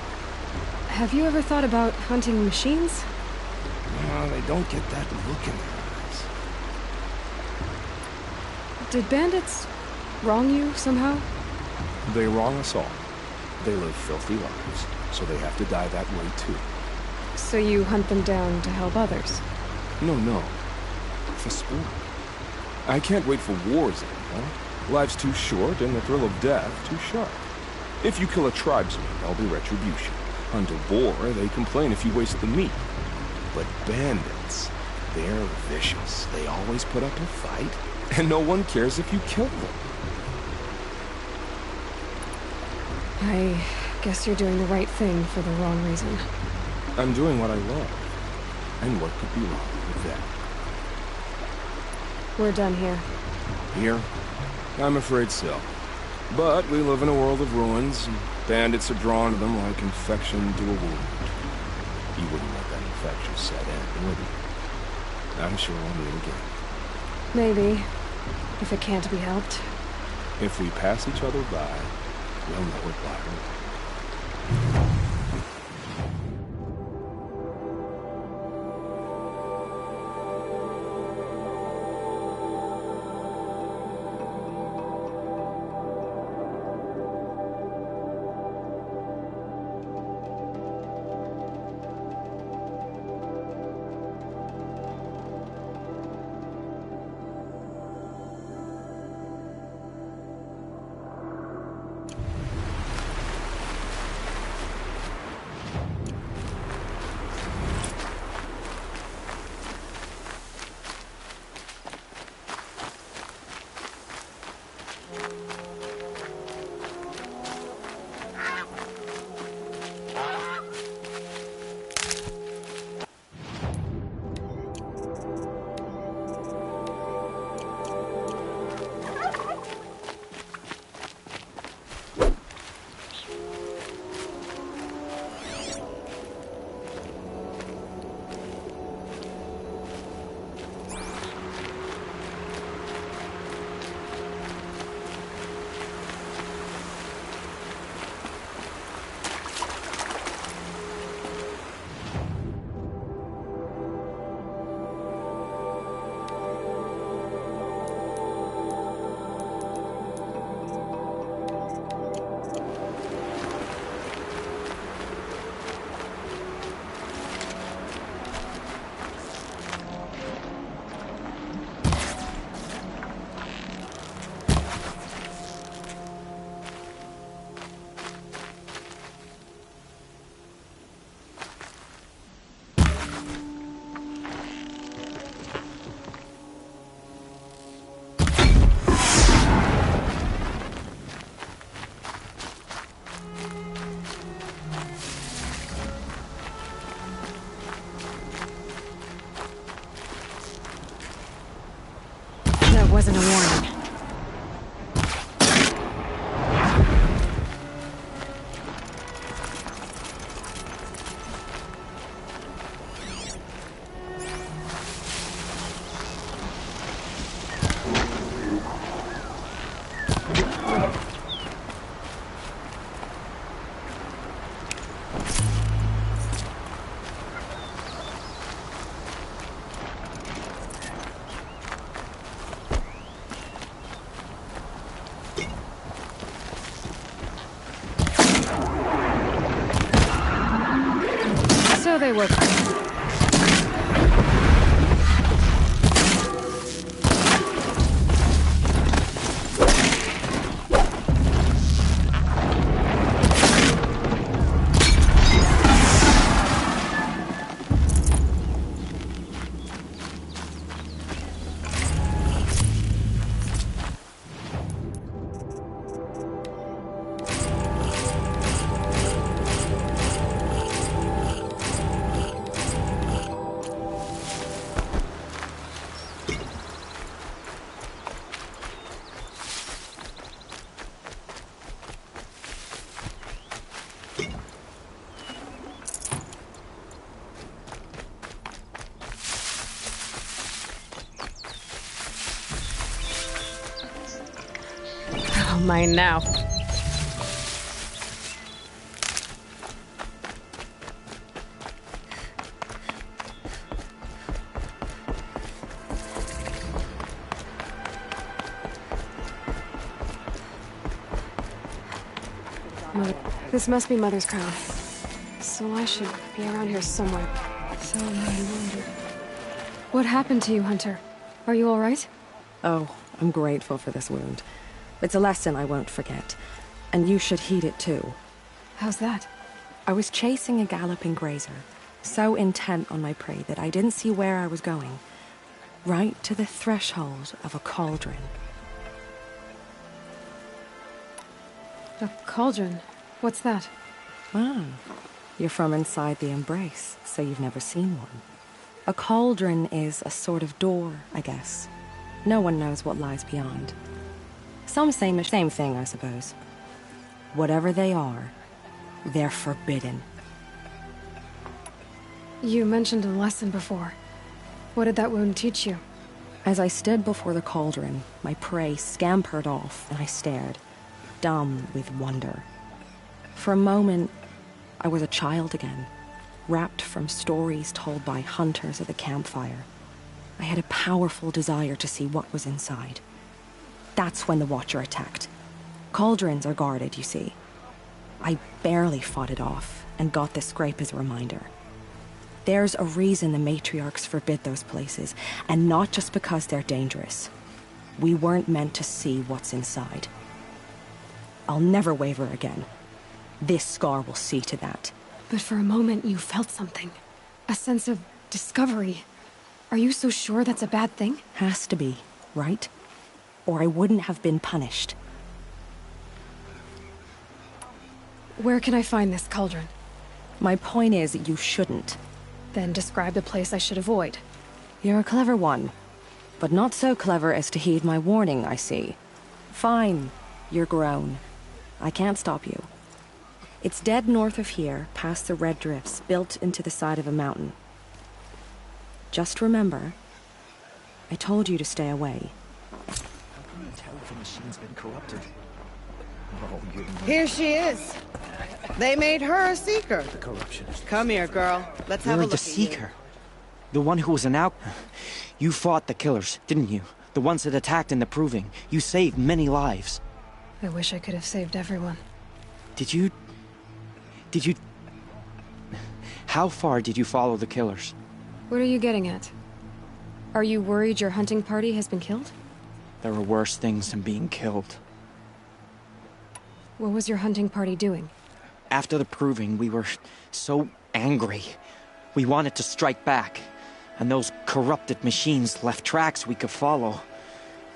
Have you ever thought about hunting machines? No, they don't get that look in their eyes. Did bandits wrong you somehow? They wrong us all. They live filthy lives, so they have to die that way too. So you hunt them down to help others? No. For sport. I can't wait for wars anymore. Life's too short and the thrill of death too sharp. If you kill a tribesman, there'll be retribution. Hunt a boar, they complain if you waste the meat. But bandits, they're vicious. They always put up a fight, and no one cares if you kill them. I guess you're doing the right thing for the wrong reason. I'm doing what I love. And what could be wrong with that? We're done here. Here? I'm afraid so. But we live in a world of ruins, and bandits are drawn to them like infection to a wound. You wouldn't let that infection set in, would you? I'm sure we'll meet again. Maybe. If it can't be helped. If we pass each other by, we'll know it black and white. Wasn't a warning. So they were. mine now. Mother. This must be Mother's crown. So I should be around here somewhere. So I wondered. What happened to you, Hunter? Are you all right? Oh, I'm grateful for this wound. It's a lesson I won't forget. And you should heed it too. How's that? I was chasing a galloping grazer, so intent on my prey that I didn't see where I was going. Right to the threshold of a cauldron. A cauldron? What's that? Ah, you're from inside the Embrace, so you've never seen one. A cauldron is a sort of door, I guess. No one knows what lies beyond. Some say the same thing, I suppose. Whatever they are, they're forbidden. You mentioned a lesson before. What did that wound teach you? As I stood before the cauldron, my prey scampered off, and I stared, dumb with wonder. For a moment, I was a child again, wrapped from stories told by hunters at the campfire. I had a powerful desire to see what was inside. That's when the Watcher attacked. Cauldrons are guarded, you see. I barely fought it off, and got this scrape as a reminder. There's a reason the matriarchs forbid those places, and not just because they're dangerous. We weren't meant to see what's inside. I'll never waver again. This scar will see to that. But for a moment you felt something. A sense of discovery. Are you so sure that's a bad thing? Has to be, right? Or I wouldn't have been punished. Where can I find this cauldron? My point is, you shouldn't. Then describe the place I should avoid. You're a clever one. But not so clever as to heed my warning, I see. Fine. You're grown. I can't stop you. It's dead north of here, past the red drifts, built into the side of a mountain. Just remember, I told you to stay away. How can you tell if a machine's been corrupted? Here she is. They made her a Seeker. The corruption is... Come here, girl. Let's have a You're look the at Seeker. The one who was an out... You fought the killers, didn't you? The ones that attacked in the Proving. You saved many lives. I wish I could have saved everyone. Did you... How far did you follow the killers? What are you getting at? Are you worried your hunting party has been killed? There are worse things than being killed. What was your hunting party doing? After the Proving, we were so angry. We wanted to strike back. And those corrupted machines left tracks we could follow.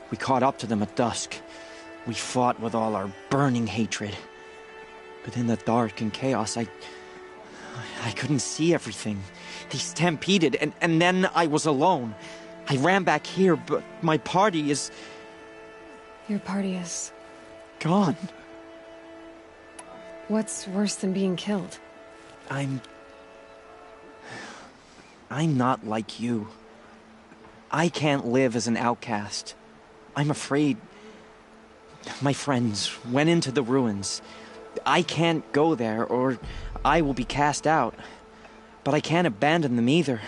We caught up to them at dusk. We fought with all our burning hatred. But in the dark and chaos, I couldn't see everything. They stampeded, and then I was alone. I ran back here, but my party is... Your party is... gone. What's worse than being killed? I'm not like you. I can't live as an outcast. I'm afraid... My friends went into the ruins. I can't go there, or I will be cast out. But I can't abandon them either.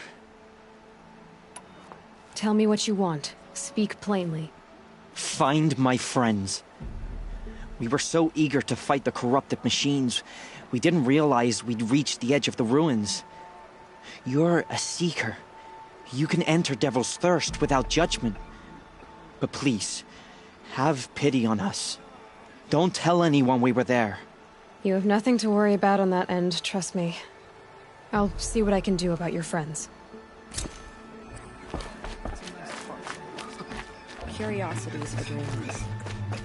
Tell me what you want. Speak plainly. Find my friends. We were so eager to fight the corrupted machines, we didn't realize we'd reached the edge of the ruins. You're a Seeker. You can enter Devil's Thirst without judgment. But please, have pity on us. Don't tell anyone we were there. You have nothing to worry about on that end, trust me. I'll see what I can do about your friends. Curiosities for dreams,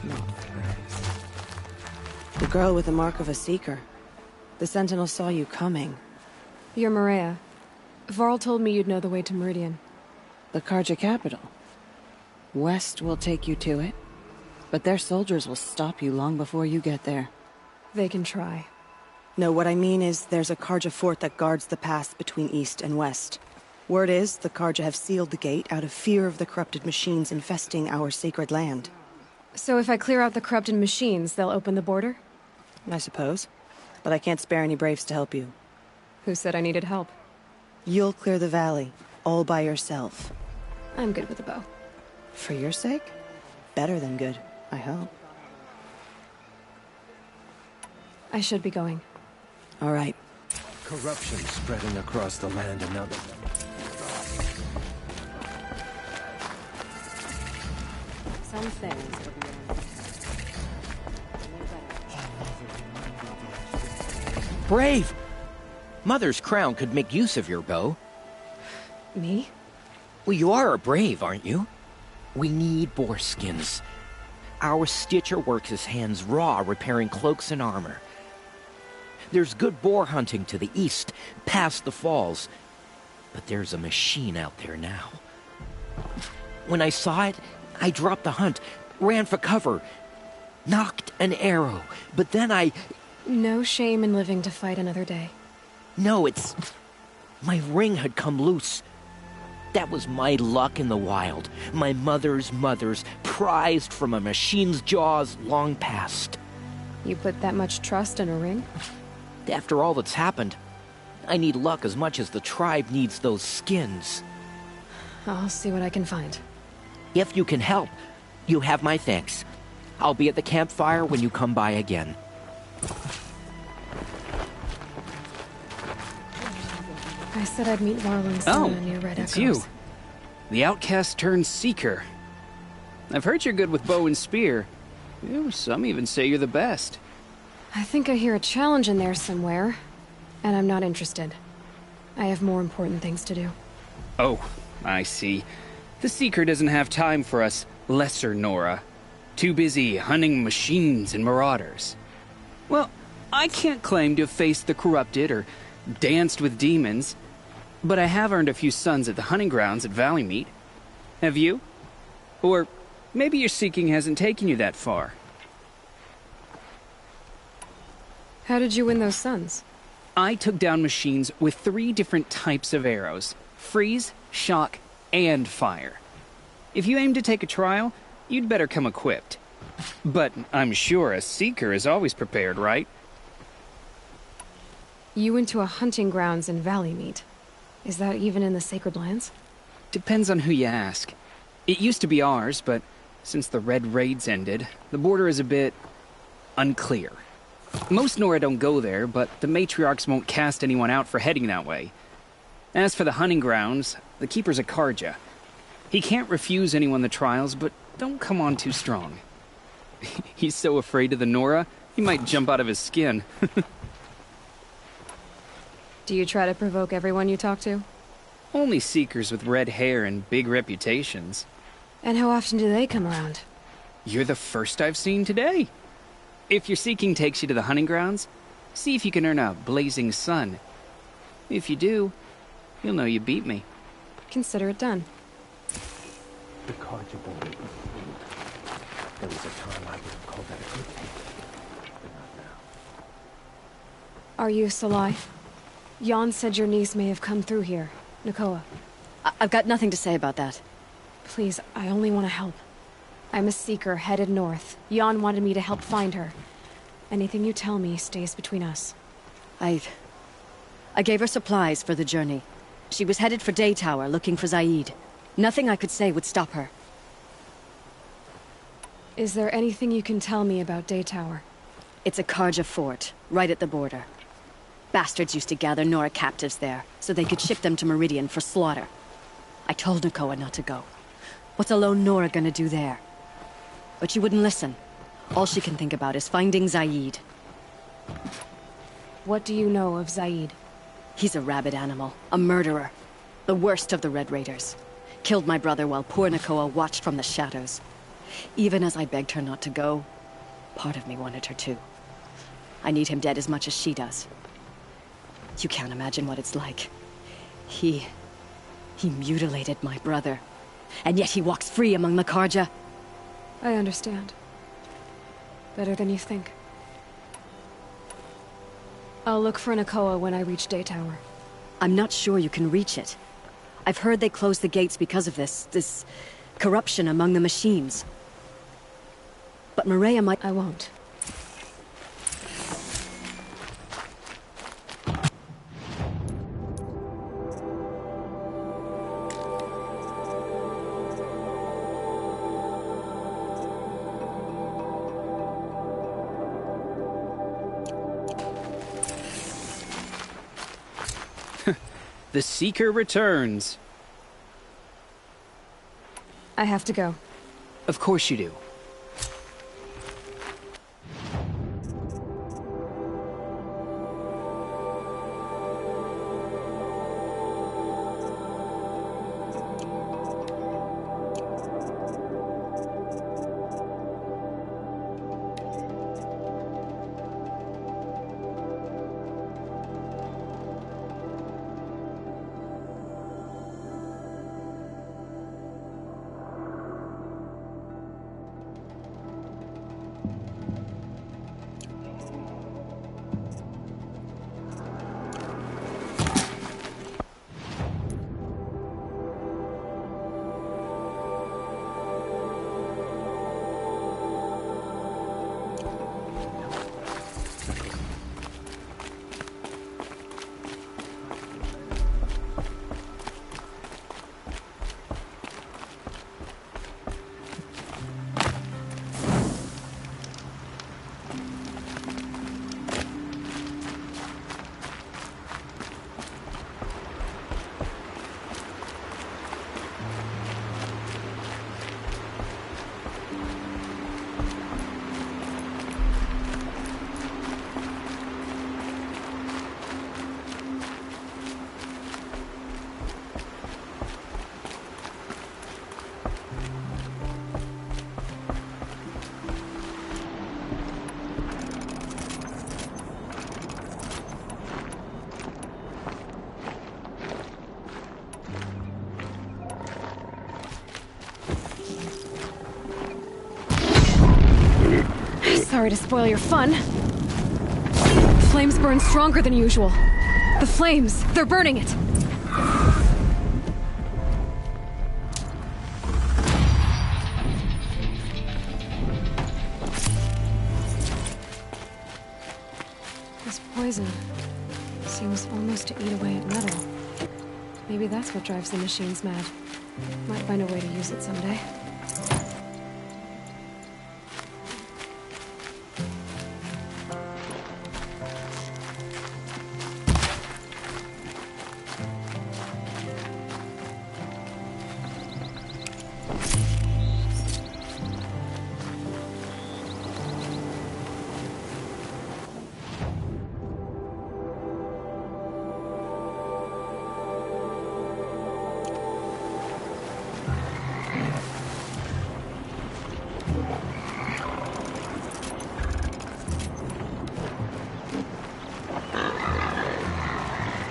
not for birds. The girl with the mark of a Seeker. The Sentinel saw you coming. You're Maria. Varl told me you'd know the way to Meridian. The Carja capital. West will take you to it, but their soldiers will stop you long before you get there. They can try. No, what I mean is there's a Carja fort that guards the pass between East and West. Word is, the Carja have sealed the gate out of fear of the corrupted machines infesting our sacred land. So if I clear out the corrupted machines, they'll open the border? I suppose. But I can't spare any Braves to help you. Who said I needed help? You'll clear the valley, all by yourself. I'm good with a bow. For your sake? Better than good, I hope. I should be going. All right. Corruption spreading across the land and now Some things. Brave! Mother's crown could make use of your bow. Me? Well, you are a brave, aren't you? We need boar skins. Our Stitcher works his hands raw repairing cloaks and armor. There's good boar hunting to the east, past the falls. But there's a machine out there now. When I saw it, I dropped the hunt, ran for cover, knocked an arrow, but then I... No shame in living to fight another day. No, it's... My ring had come loose. That was my luck in the wild. My mother's prized from a machine's jaws long past. You put that much trust in a ring? After all that's happened, I need luck as much as the tribe needs those skins. I'll see what I can find. If you can help, you have my thanks. I'll be at the campfire when you come by again. I said I'd meet Marlon soon near Red Echoes. It's you. The outcast turned seeker. I've heard you're good with bow and spear. Some even say you're the best. I think I hear a challenge in there somewhere, and I'm not interested. I have more important things to do. Oh, I see. The Seeker doesn't have time for us lesser Nora. Too busy hunting machines and marauders. Well, I can't claim to have faced the corrupted or danced with demons, but I have earned a few sons at the hunting grounds at Valleymeet. Have you? Or maybe your seeking hasn't taken you that far. How did you win those sons? I took down machines with 3 different types of arrows: freeze, shock, and fire. If you aim to take a trial, you'd better come equipped. But I'm sure a seeker is always prepared, right? You went to a hunting grounds in Valleymeet. Is that even in the Sacred Lands? Depends on who you ask. It used to be ours, but since the Red Raids ended, the border is a bit unclear. Most Nora don't go there, but the matriarchs won't cast anyone out for heading that way. As for the hunting grounds, the keeper's a Carja. He can't refuse anyone the trials, but don't come on too strong. He's so afraid of the Nora, he might jump out of his skin. Do you try to provoke everyone you talk to? Only seekers with red hair and big reputations. And how often do they come around? You're the first I've seen today. If your seeking takes you to the hunting grounds, see if you can earn a blazing sun. If you do, you'll know you beat me. Consider it done. The Carja border. There was a time I would have called that a good thing, but not now. Are you Salai? Jan said your niece may have come through here. Nakoa. I've got nothing to say about that. Please, I only want to help. I'm a seeker headed north. Jan wanted me to help find her. Anything you tell me stays between us. I gave her supplies for the journey. She was headed for Daytower, looking for Zaid. Nothing I could say would stop her. Is there anything you can tell me about Daytower? It's a Carja fort, right at the border. Bastards used to gather Nora captives there, so they could ship them to Meridian for slaughter. I told Nakoa not to go. What's a lone Nora gonna do there? But she wouldn't listen. All she can think about is finding Zaid. What do you know of Zaid? He's a rabid animal, a murderer. The worst of the Red Raiders. Killed my brother while poor Nakoa watched from the shadows. Even as I begged her not to go, part of me wanted her to. I need him dead as much as she does. You can't imagine what it's like. He mutilated my brother. And yet he walks free among the Carja. I understand. Better than you think. I'll look for Nakoa when I reach Daytower. I'm not sure you can reach it. I've heard they closed the gates because of this corruption among the machines. but Maria might... I won't. The Seeker returns. I have to go. Of course you do. Sorry to spoil your fun. Flames burn stronger than usual. The flames, they're burning it. This poison seems almost to eat away at metal. Maybe that's what drives the machines mad. Might find a way to use it someday.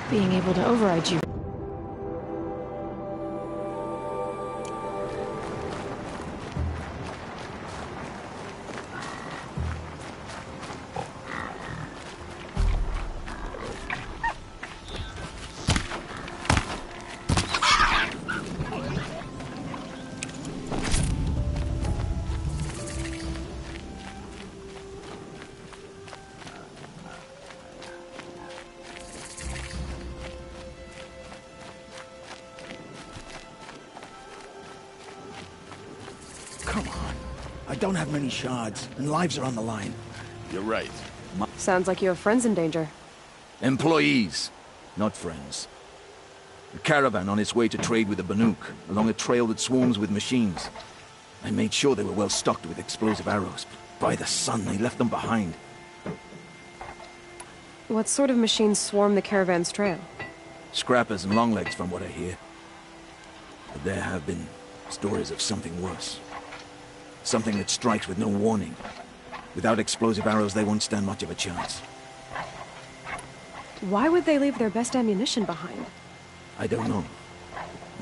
Being able to override you. Come on. I don't have many shards, and lives are on the line. You're right. Sounds like you have friends in danger. Employees, not friends. A caravan on its way to trade with the Banuk, along a trail that swarms with machines. I made sure they were well stocked with explosive arrows. By the sun, they left them behind. What sort of machines swarm the caravan's trail? Scrappers and longlegs, from what I hear. But there have been stories of something worse. Something that strikes with no warning. Without explosive arrows, they won't stand much of a chance. Why would they leave their best ammunition behind? I don't know.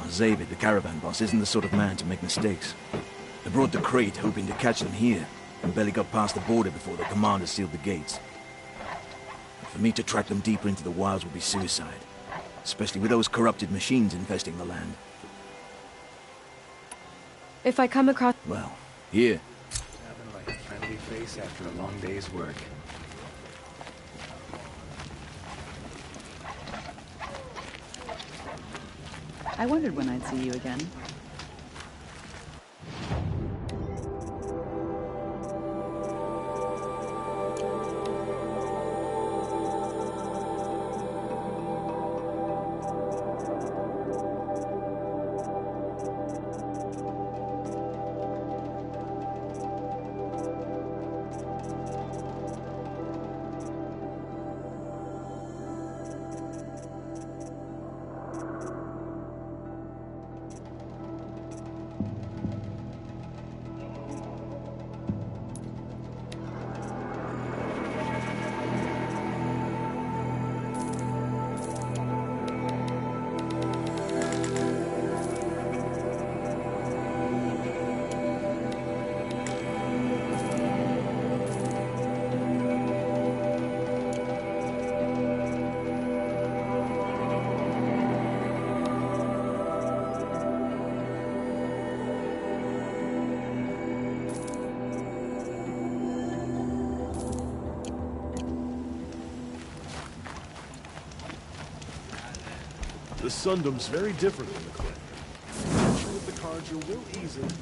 Zavid, the caravan boss, isn't the sort of man to make mistakes. They brought the crate hoping to catch them here, and barely got past the border before the commander sealed the gates. For me to track them deeper into the wilds would be suicide. Especially with those corrupted machines infesting the land. If I come across... Well, here. smiley face after a long day's work. I wondered when I'd see you again. The Sundom's very different than the Cliff. I'm sure that the Carja will ease it.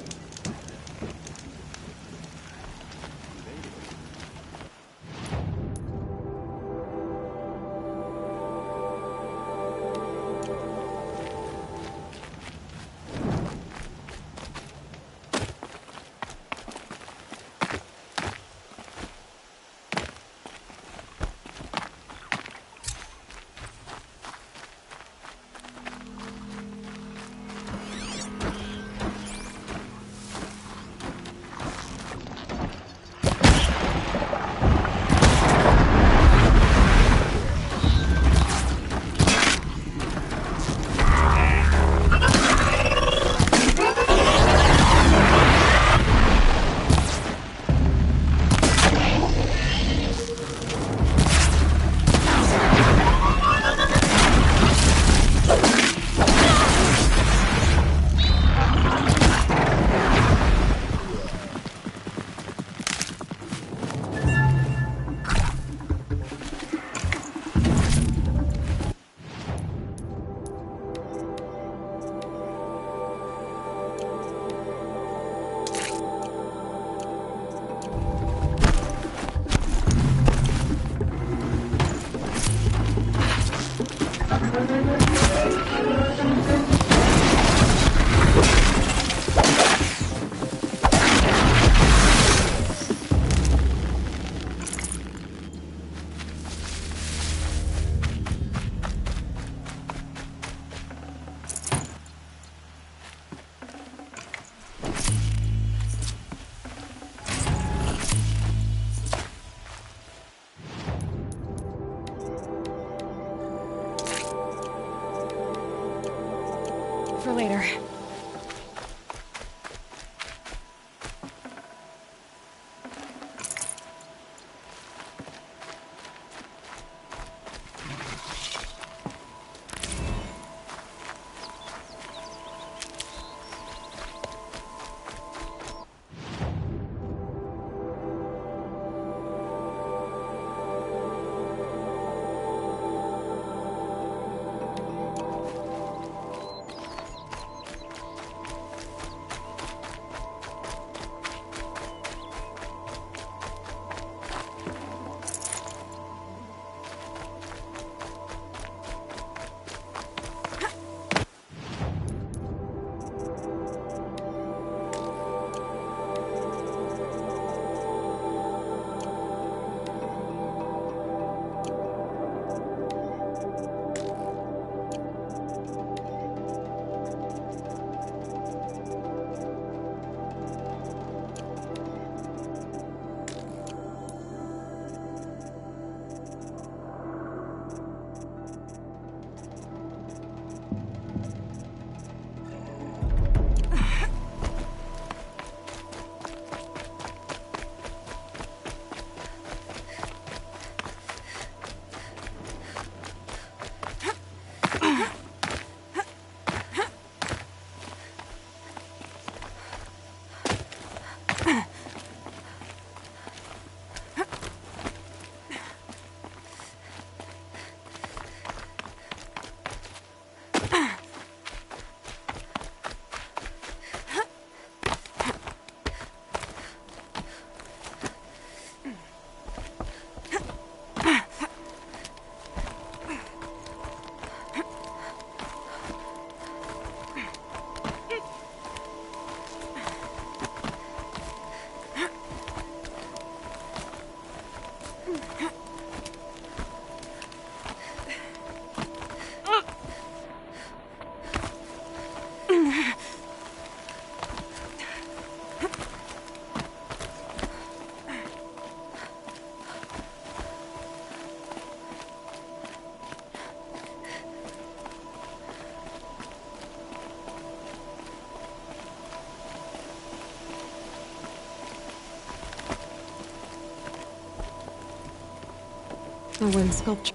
For later. A wooden sculpture.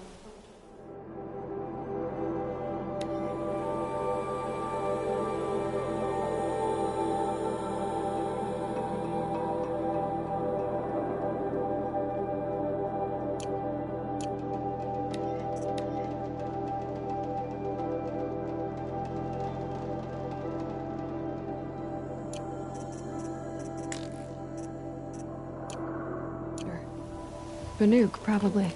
Banuk, probably.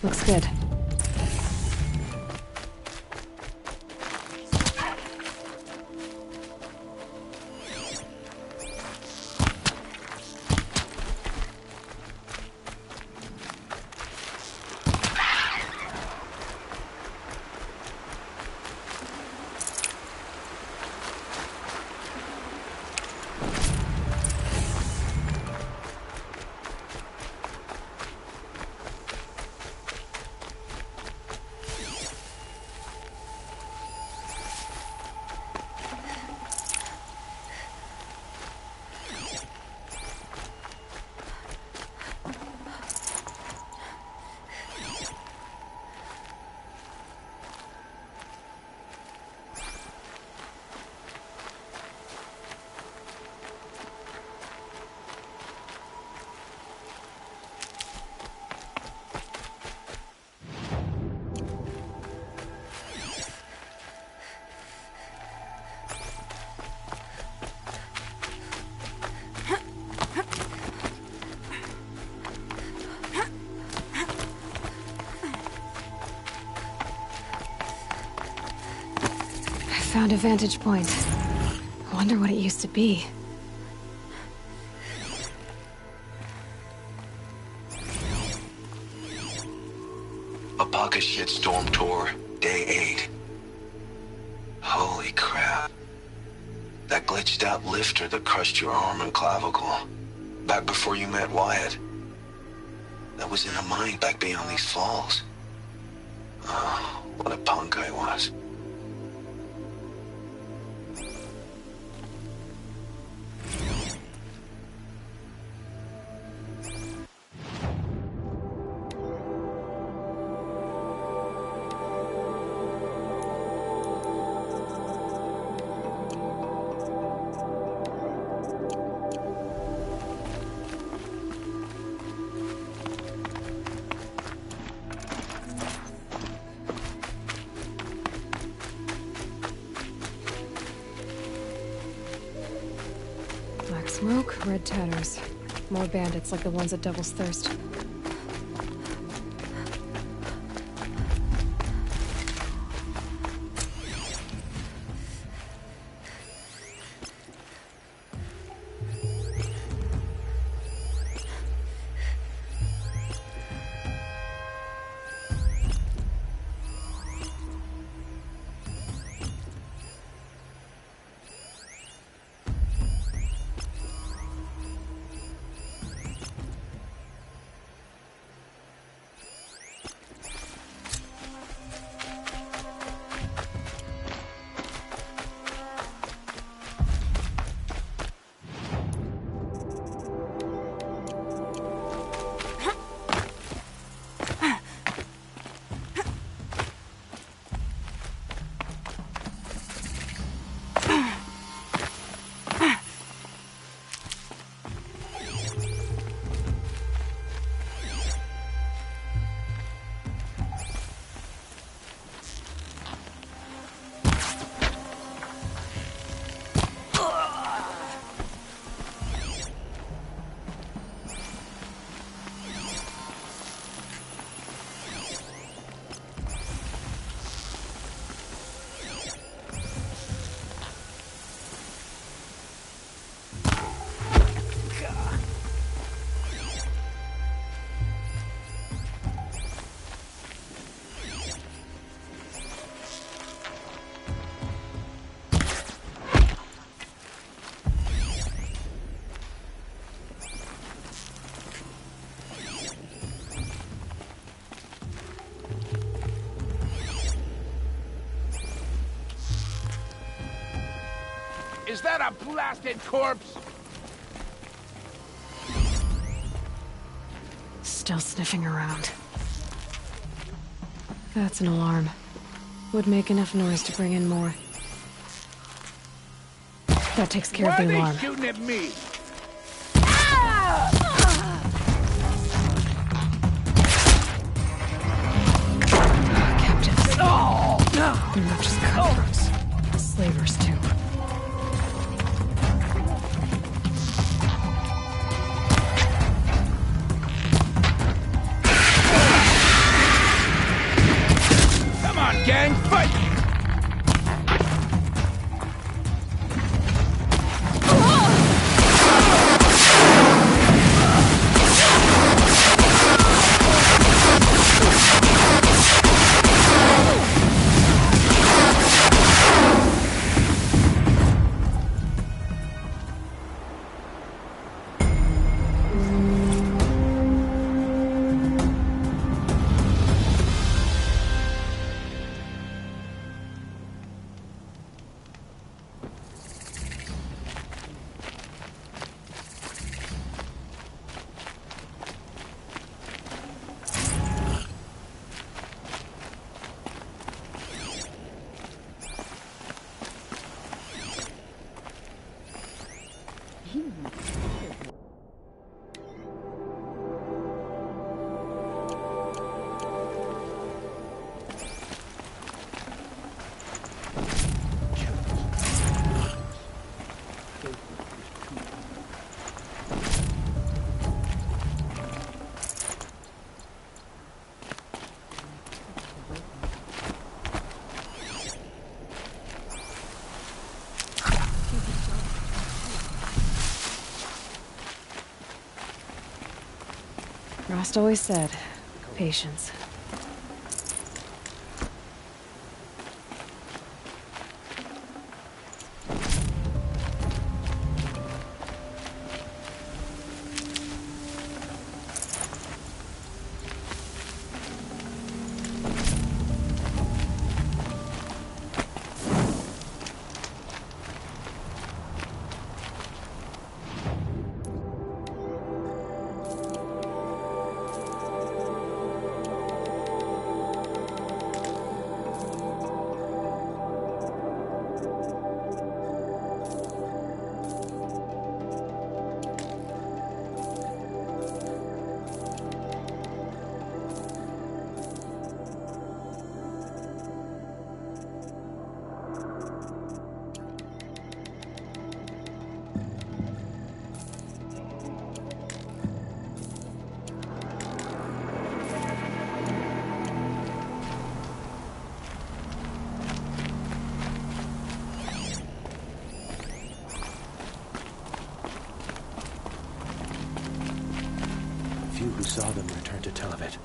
Looks good. Found a vantage point. I wonder what it used to be. A Baka shitstorm tour, day 8. Holy crap. That glitched out lifter that crushed your arm and clavicle. Back before you met Wyatt. That was in a mine back beyond these falls. Oh, what a punk I was. Black smoke, red tatters. More bandits like the ones at Devil's Thirst. Is that a blasted corpse? Still sniffing around. That's an alarm. Would make enough noise to bring in more. That takes care of the alarm. Why are they shooting at me? Captives. They're not just cutthroats. Slavers, too. gang, fight! Rost always said, patience. Few who saw them returned to tell of it.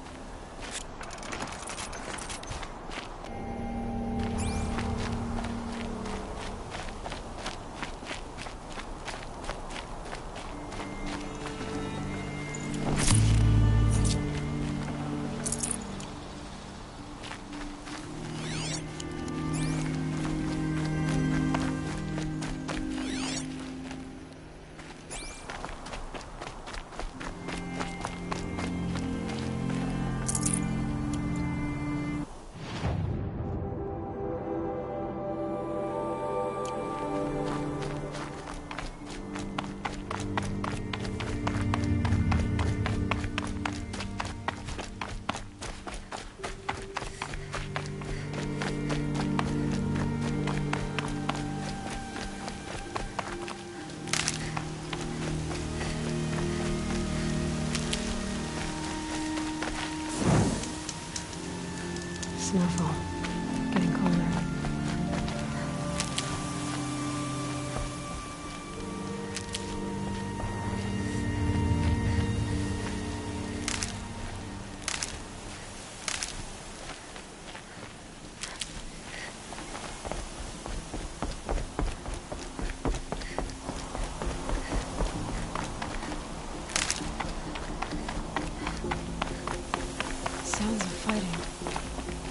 Snowfall. Getting colder. Sounds of fighting.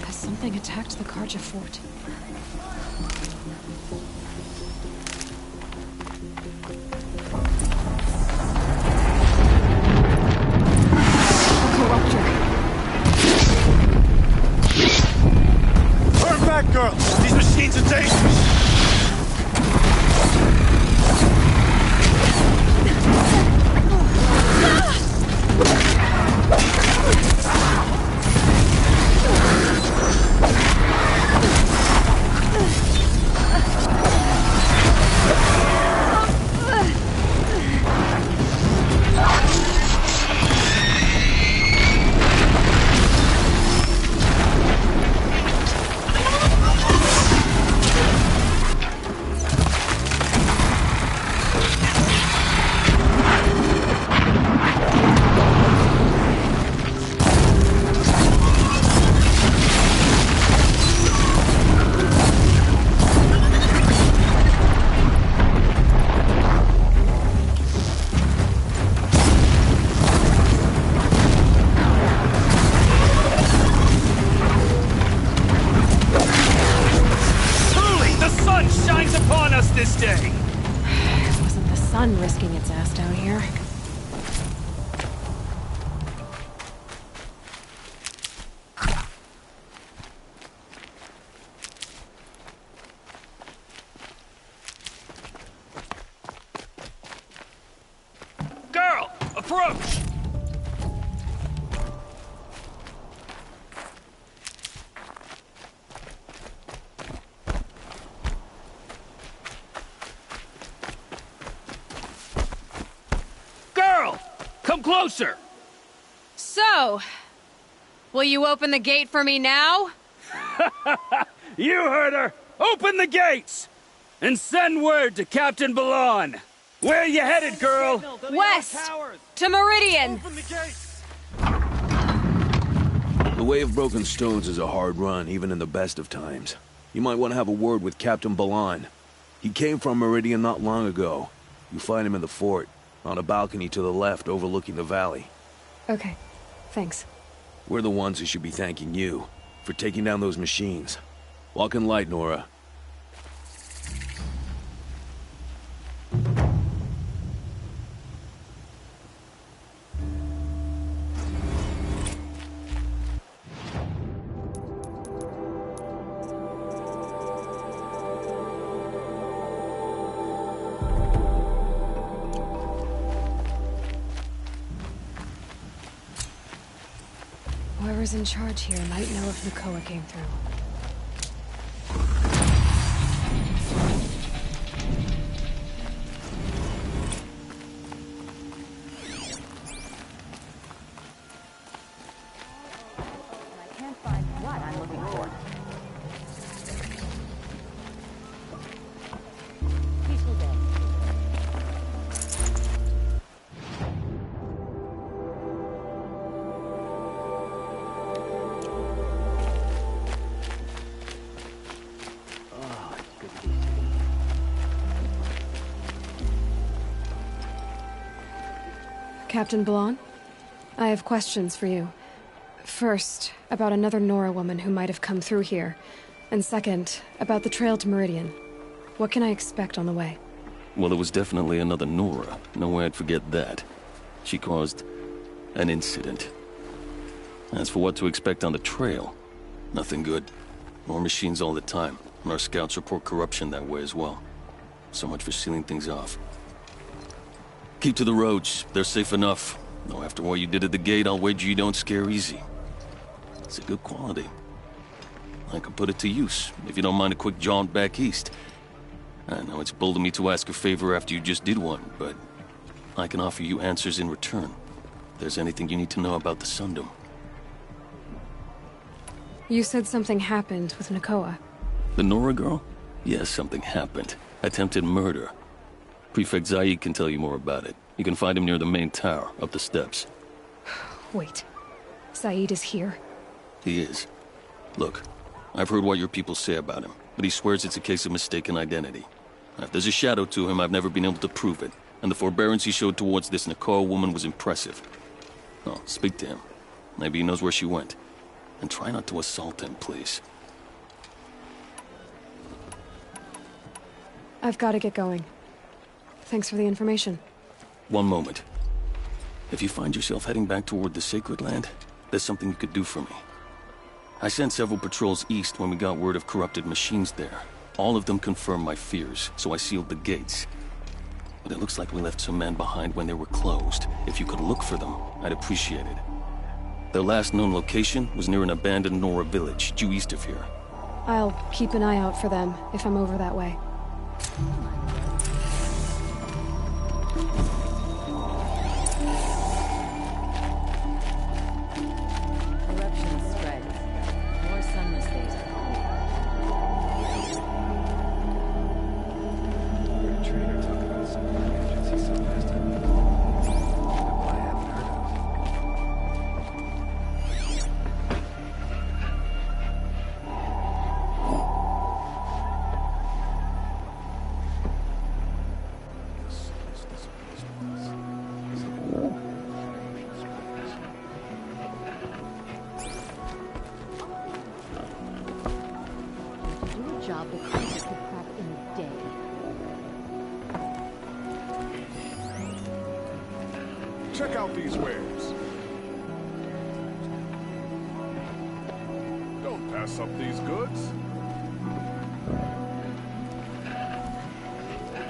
Has something attacked the Karja fort? Turn back, girl! These machines are dangerous! closer! So, will you open the gate for me now? You heard her! Open the gates! And send word to Captain Ballon! Where you headed, girl? West! To Meridian! The Way of Broken Stones is a hard run, even in the best of times. You might want to have a word with Captain Ballon. He came from Meridian not long ago. You'll find him in the fort, on a balcony to the left overlooking the valley. Okay, thanks. We're the ones who should be thanking you for taking down those machines. Walk in light, Nora. Whoever's in charge here might know if Nakoa came through. I can't find what I'm looking for. Peaceful day. Captain Ballon, I have questions for you. First, about another Nora woman who might have come through here. And second, about the trail to Meridian. What can I expect on the way? Well, it was definitely another Nora. No way I'd forget that. She caused an incident. As for what to expect on the trail, nothing good. More machines all the time, and our scouts report corruption that way as well. So much for sealing things off. Keep to the roads. They're safe enough. Though after what you did at the gate, I'll wager you don't scare easy. It's a good quality. I could put it to use, if you don't mind a quick jaunt back east. I know it's bold of me to ask a favor after you just did one, but I can offer you answers in return. If there's anything you need to know about the Sundom. You said something happened with Nakoa. The Nora girl? Yes, something happened. Attempted murder. Prefect Zaid can tell you more about it. You can find him near the main tower, up the steps. Wait. Zaid is here? He is. Look, I've heard what your people say about him, but he swears it's a case of mistaken identity. If there's a shadow to him, I've never been able to prove it, and the forbearance he showed towards this Nakoa woman was impressive. Oh, speak to him. Maybe he knows where she went. And try not to assault him, please. I've got to get going. Thanks for the information. One moment. If you find yourself heading back toward the Sacred Land, there's something you could do for me. I sent several patrols east when we got word of corrupted machines there. All of them confirmed my fears, so I sealed the gates. But it looks like we left some men behind when they were closed. If you could look for them, I'd appreciate it. Their last known location was near an abandoned Nora village, due east of here. I'll keep an eye out for them, if I'm over that way. Corruption spreads. More sunless days are coming. Heard a trader talk about some of the gadgets he saw last time. What I haven't heard of. To do a job that Hunter could crack in a day. Check out these wares. Don't pass up these goods.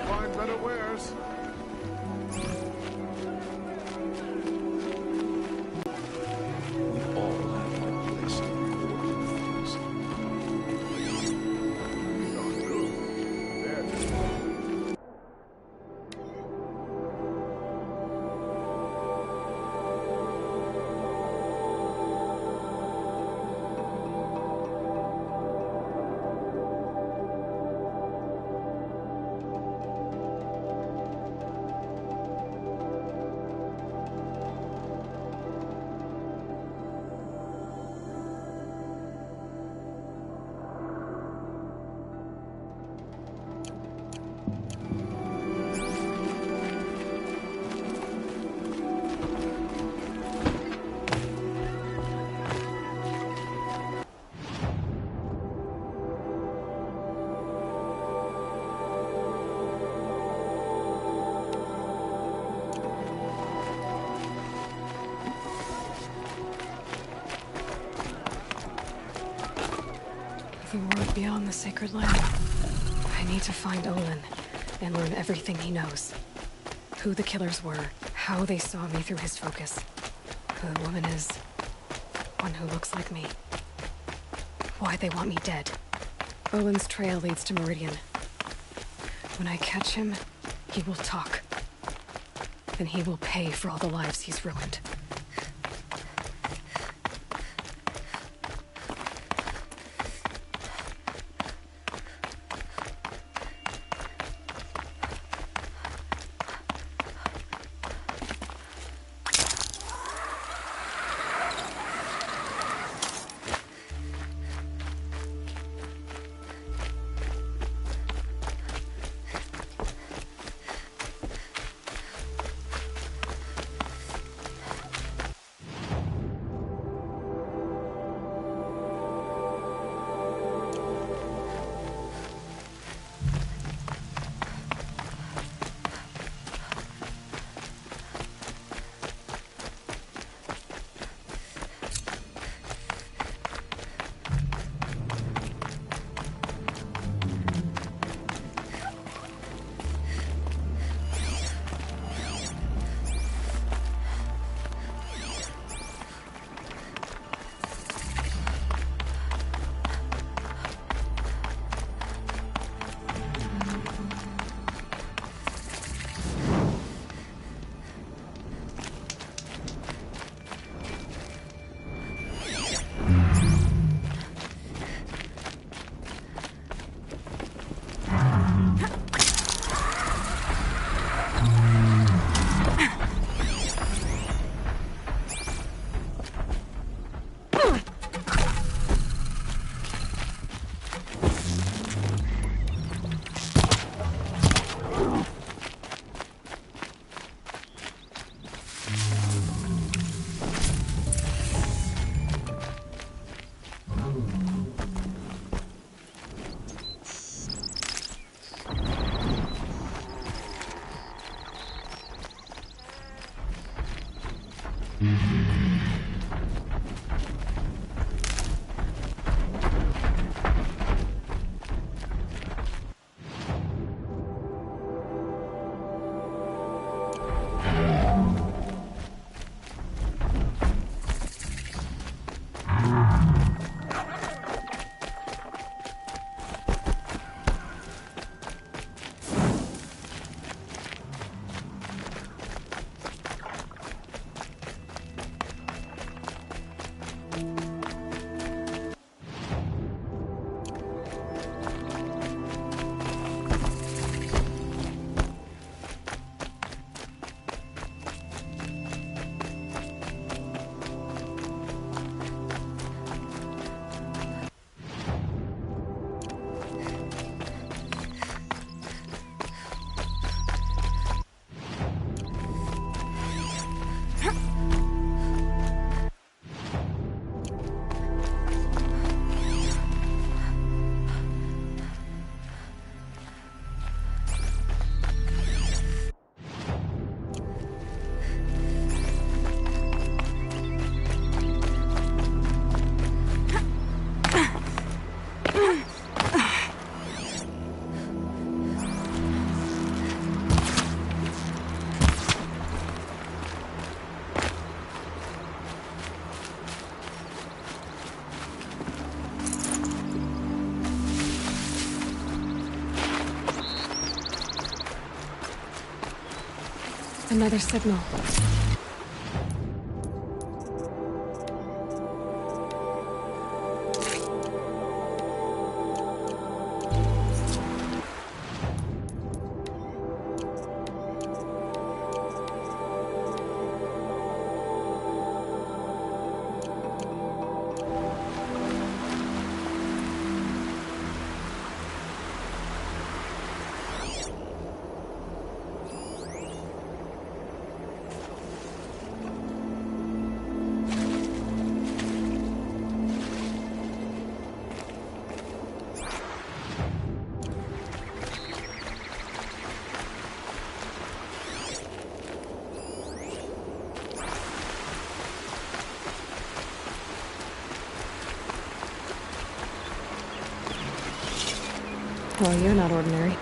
Find better wares. We all have my place to reward things. The world beyond the sacred land. I need to find Olin and learn everything he knows. Who the killers were, how they saw me through his focus. Who the woman is. One who looks like me. Why they want me dead. Olin's trail leads to Meridian. When I catch him, he will talk. Then he will pay for all the lives he's ruined. Another signal. Well, you're not ordinary.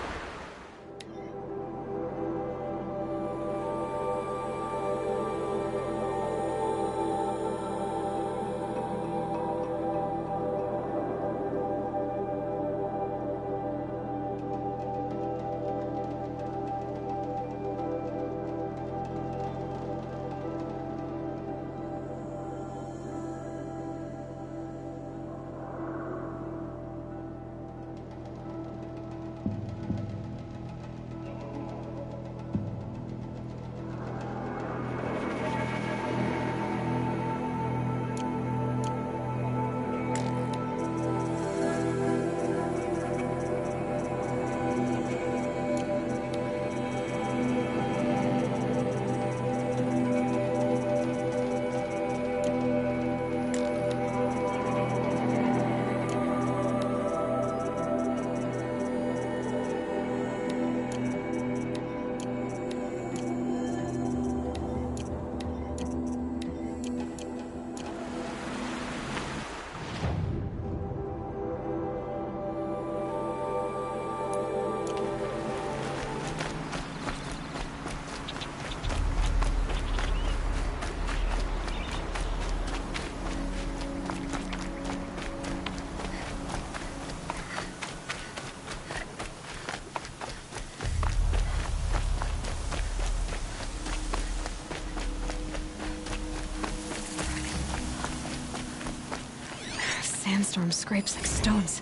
Sandstorm scrapes like stones.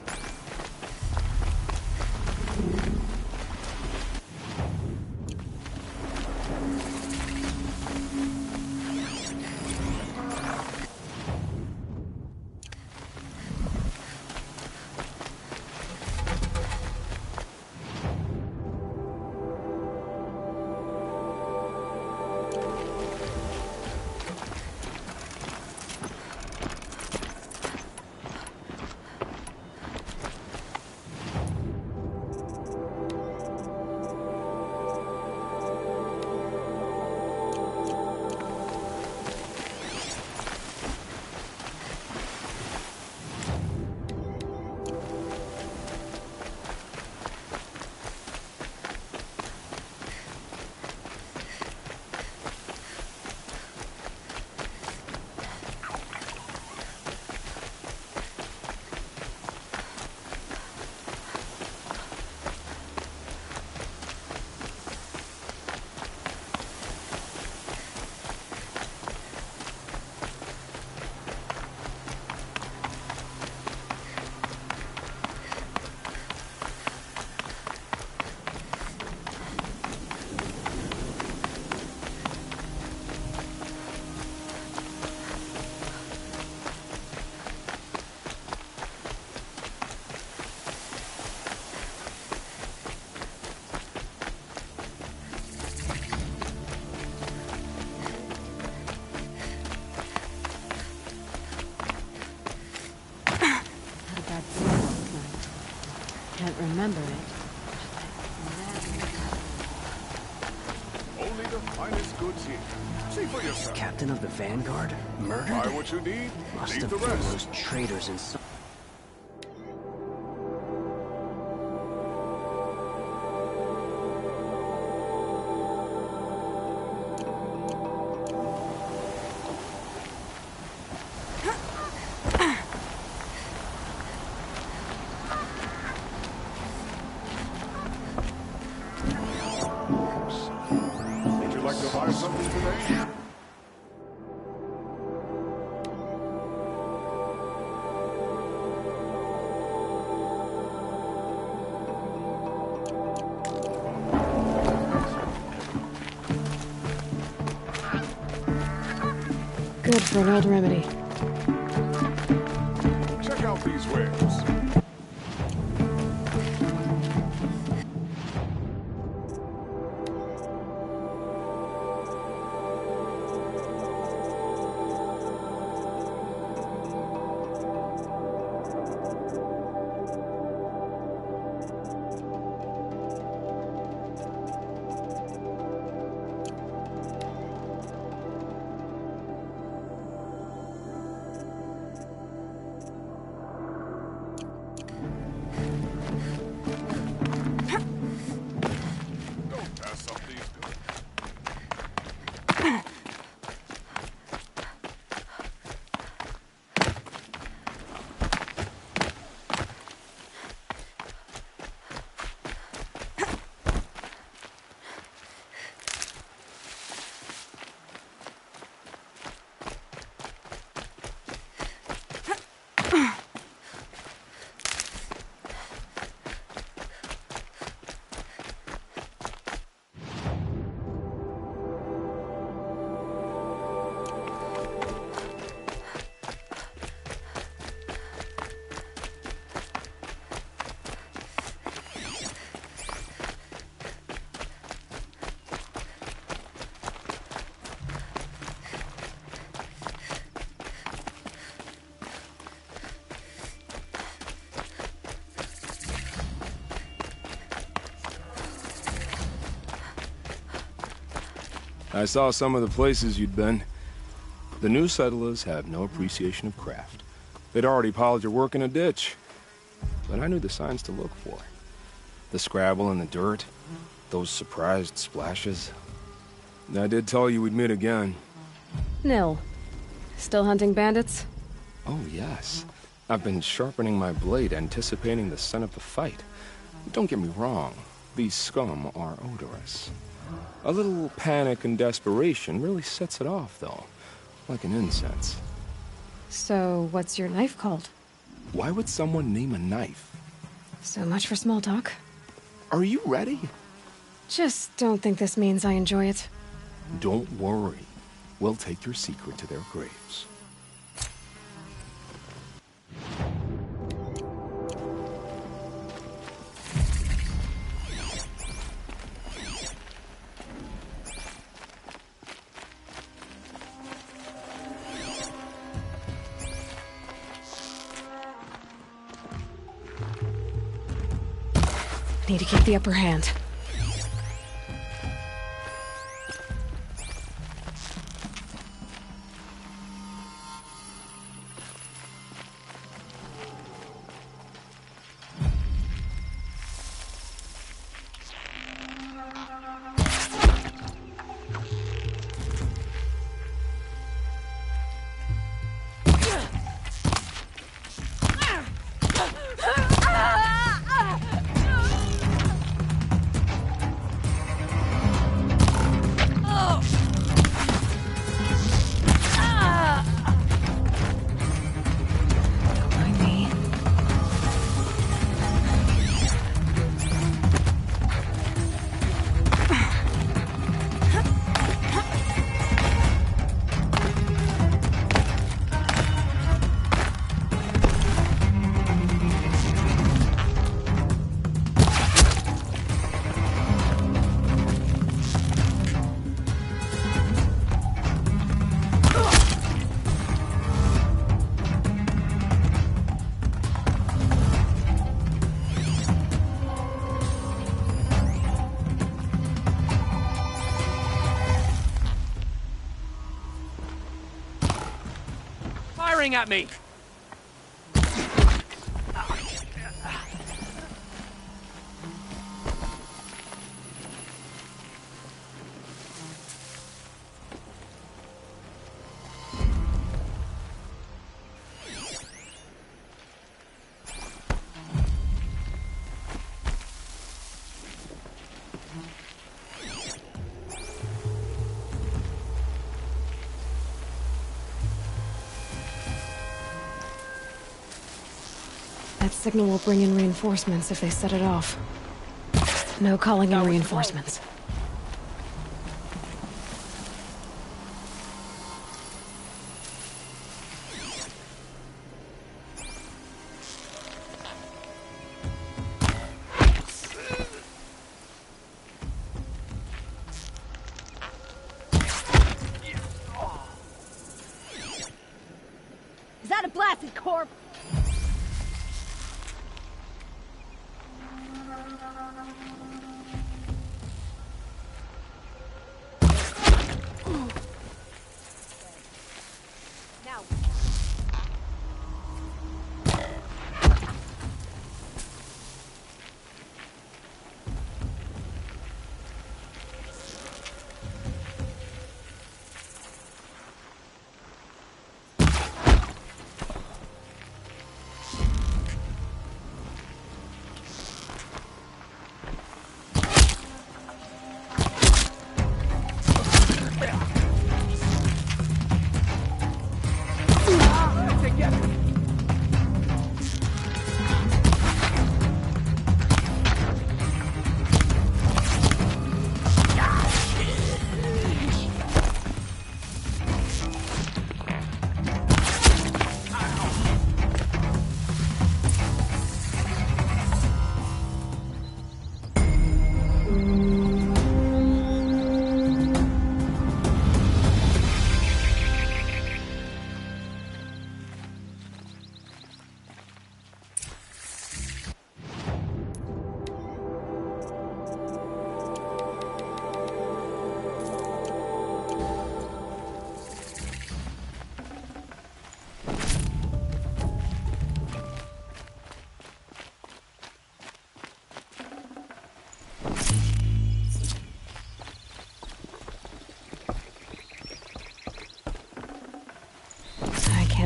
Can't remember it. Only the finest goods here. See for yourself. Captain of the Vanguard? Murdered? Buy what you need, Must leave have the been rest. those traitors in some... Would you like to buy something today? Good for an old remedy. Check out these wares. I saw some of the places you'd been. The new settlers have no appreciation of craft. They'd already piled your work in a ditch. But I knew the signs to look for. The scrabble in the dirt, those surprised splashes. I did tell you we'd meet again. Nil. Still hunting bandits? Oh, yes. I've been sharpening my blade, anticipating the scent of the fight. Don't get me wrong. These scum are odorous. A little panic and desperation really sets it off, though. Like an incense. So, what's your knife called? Why would someone name a knife? So much for small talk. Are you ready? Just don't think this means I enjoy it. Don't worry. We'll take your secret to their graves. Need to keep the upper hand. At me! That signal will bring in reinforcements if they set it off. No calling in reinforcements. Is that a blasted corpse?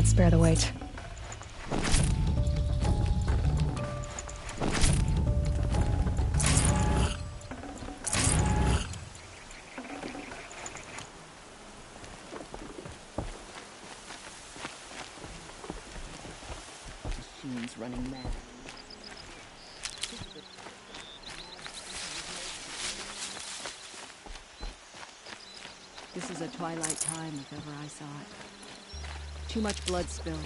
can't spare the weight. Machines running mad. This is a twilight time if ever I saw it. Too much blood spilled,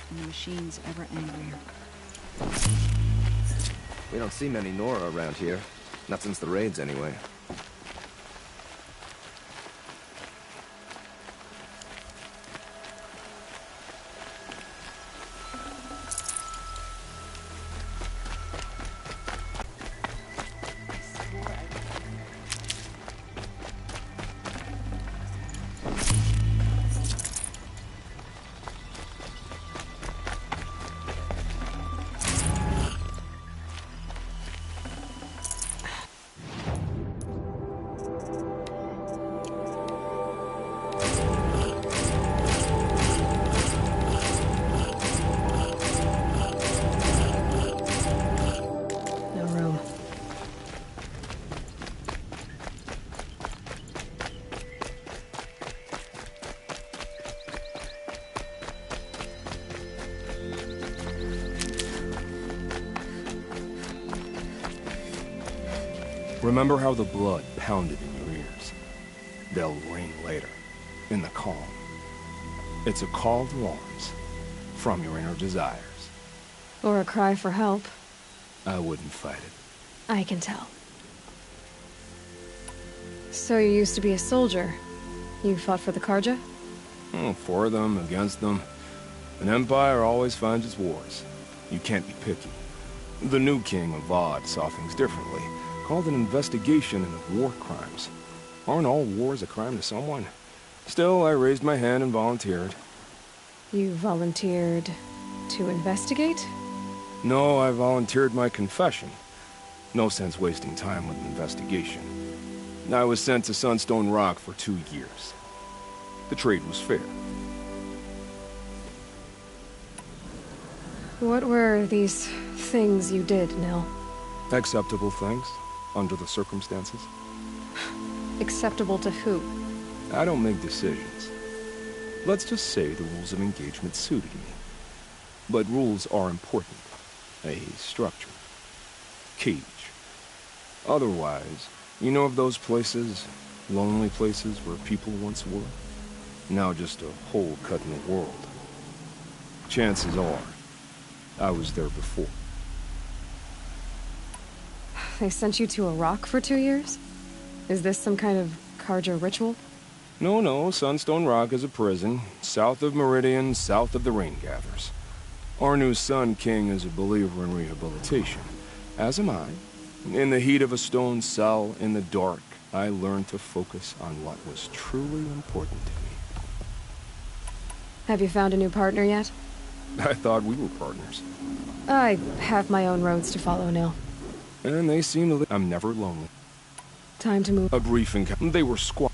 and the machines ever angrier. We don't see many Nora around here. Not since the raids, anyway. Remember how the blood pounded in your ears. They'll ring later, in the calm. It's a call to arms, from your inner desires. Or a cry for help. I wouldn't fight it. I can tell. So you used to be a soldier. You fought for the Carja? For them, against them. An empire always finds its wars. You can't be picky. The new king, Avad, saw things differently. Called an investigation into war crimes. Aren't all wars a crime to someone? Still, I raised my hand and volunteered. You volunteered to investigate? No, I volunteered my confession. No sense wasting time with an investigation. I was sent to Sunstone Rock for 2 years. The trade was fair. What were these things you did, Nil? Acceptable things, under the circumstances. Acceptable to who? I don't make decisions. Let's just say the rules of engagement suited me. But rules are important. A structure. Cage. Otherwise, you know of those places, lonely places where people once were? Now just a hole cut in the world. Chances are, I was there before. They sent you to a rock for 2 years? Is this some kind of Carja ritual? No, Sunstone Rock is a prison, south of Meridian, south of the Rain Gathers. Our new Sun King is a believer in rehabilitation, as am I. In the heat of a stone cell, in the dark, I learned to focus on what was truly important to me. Have you found a new partner yet? I thought we were partners. I have my own roads to follow, Nil. And they seem to I'm never lonely. Time to move. A brief encounter. They were squat.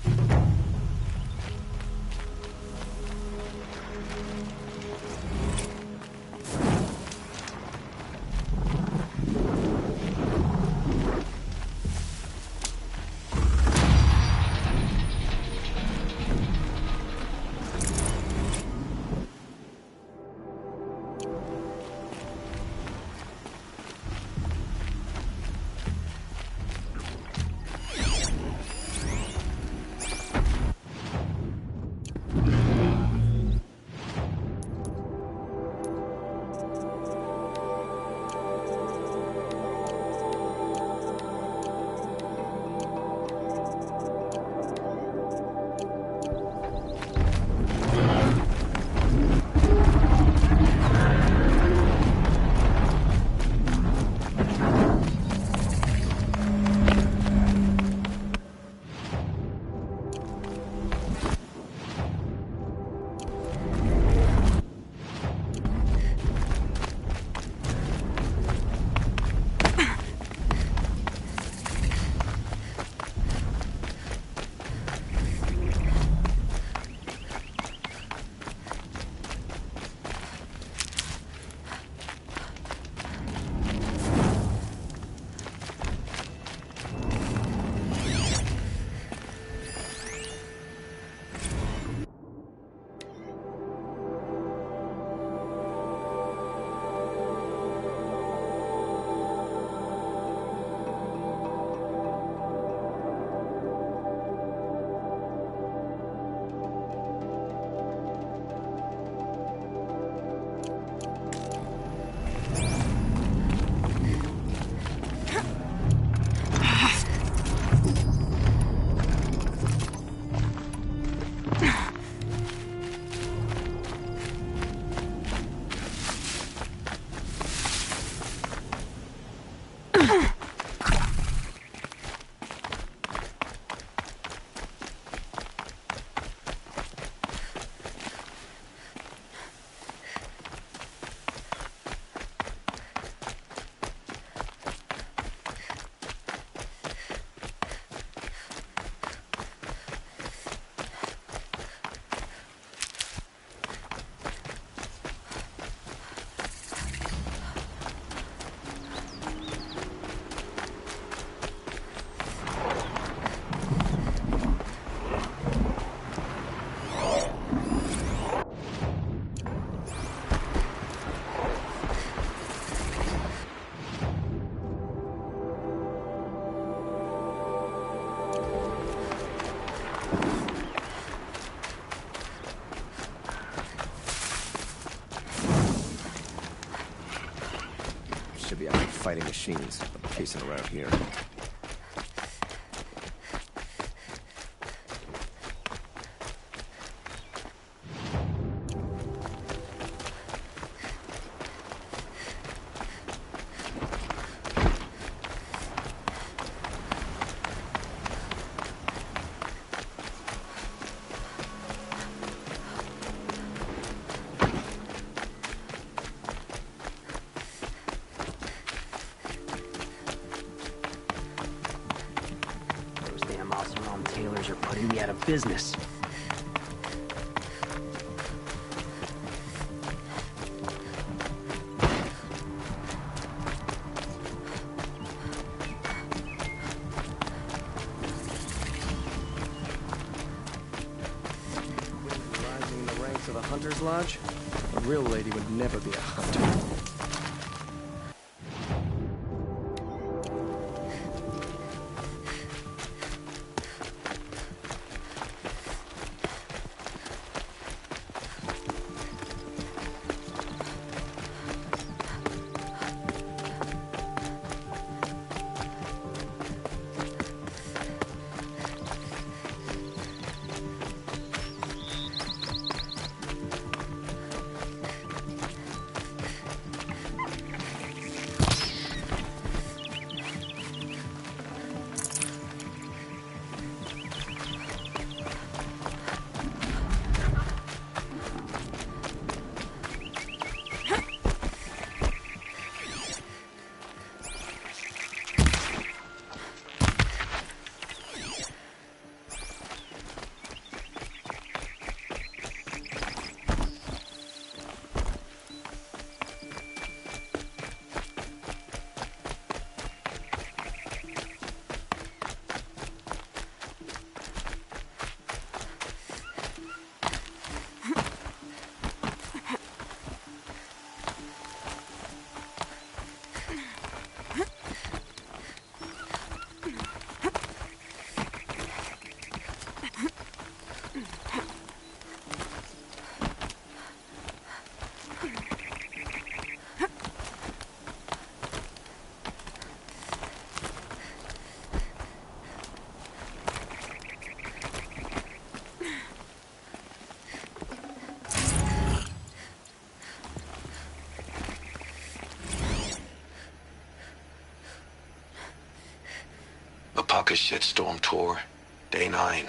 Should be out fighting machines, but casing around here. Tailors are putting me out of business. Rising in the ranks of the Hunter's Lodge? A real lady would never be a hunter. Alpaca Shitstorm Tour, Day 9.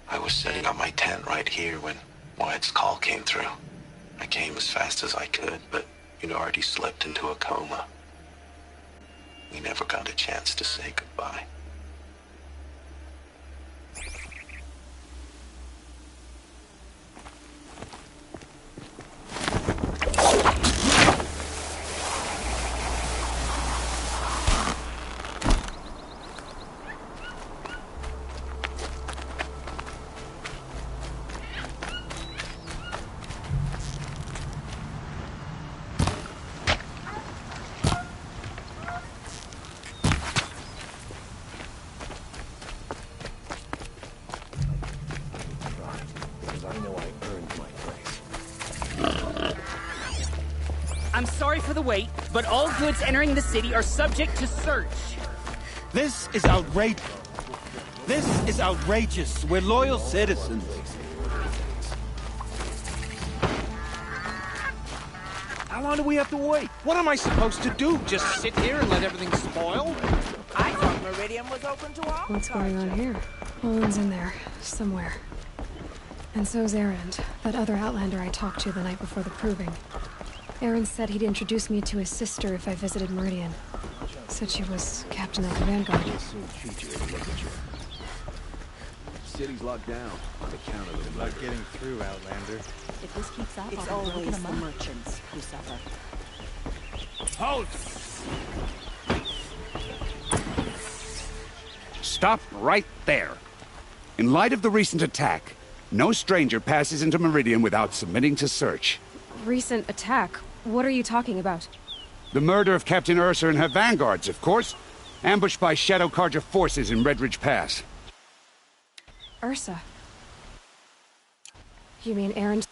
I was setting up my tent right here when Wyatt's call came through. I came as fast as I could, but you'd already slipped into a coma. We never got a chance to say goodbye. I'm sorry for the wait, but all goods entering the city are subject to search. This is outrageous. This is outrageous. We're loyal citizens. How long do we have to wait? What am I supposed to do? Just sit here and let everything spoil? I thought Meridian was open to all. What's going on here? Owen's in there, somewhere. And so's Erend, that other Outlander I talked to the night before the proving. Erend said he'd introduce me to his sister if I visited Meridian. Said she was captain of the Vanguard. City's locked down on account of the Not getting through, Outlander. If this keeps up, It's I'll be always broken the among. merchants who suffer. Hold! Stop right there. In light of the recent attack, no stranger passes into Meridian without submitting to search. Recent attack? What are you talking about? The murder of Captain Ursa and her vanguards, of course. Ambushed by Shadow Carja forces in Redridge Pass. Ursa? You mean Erend?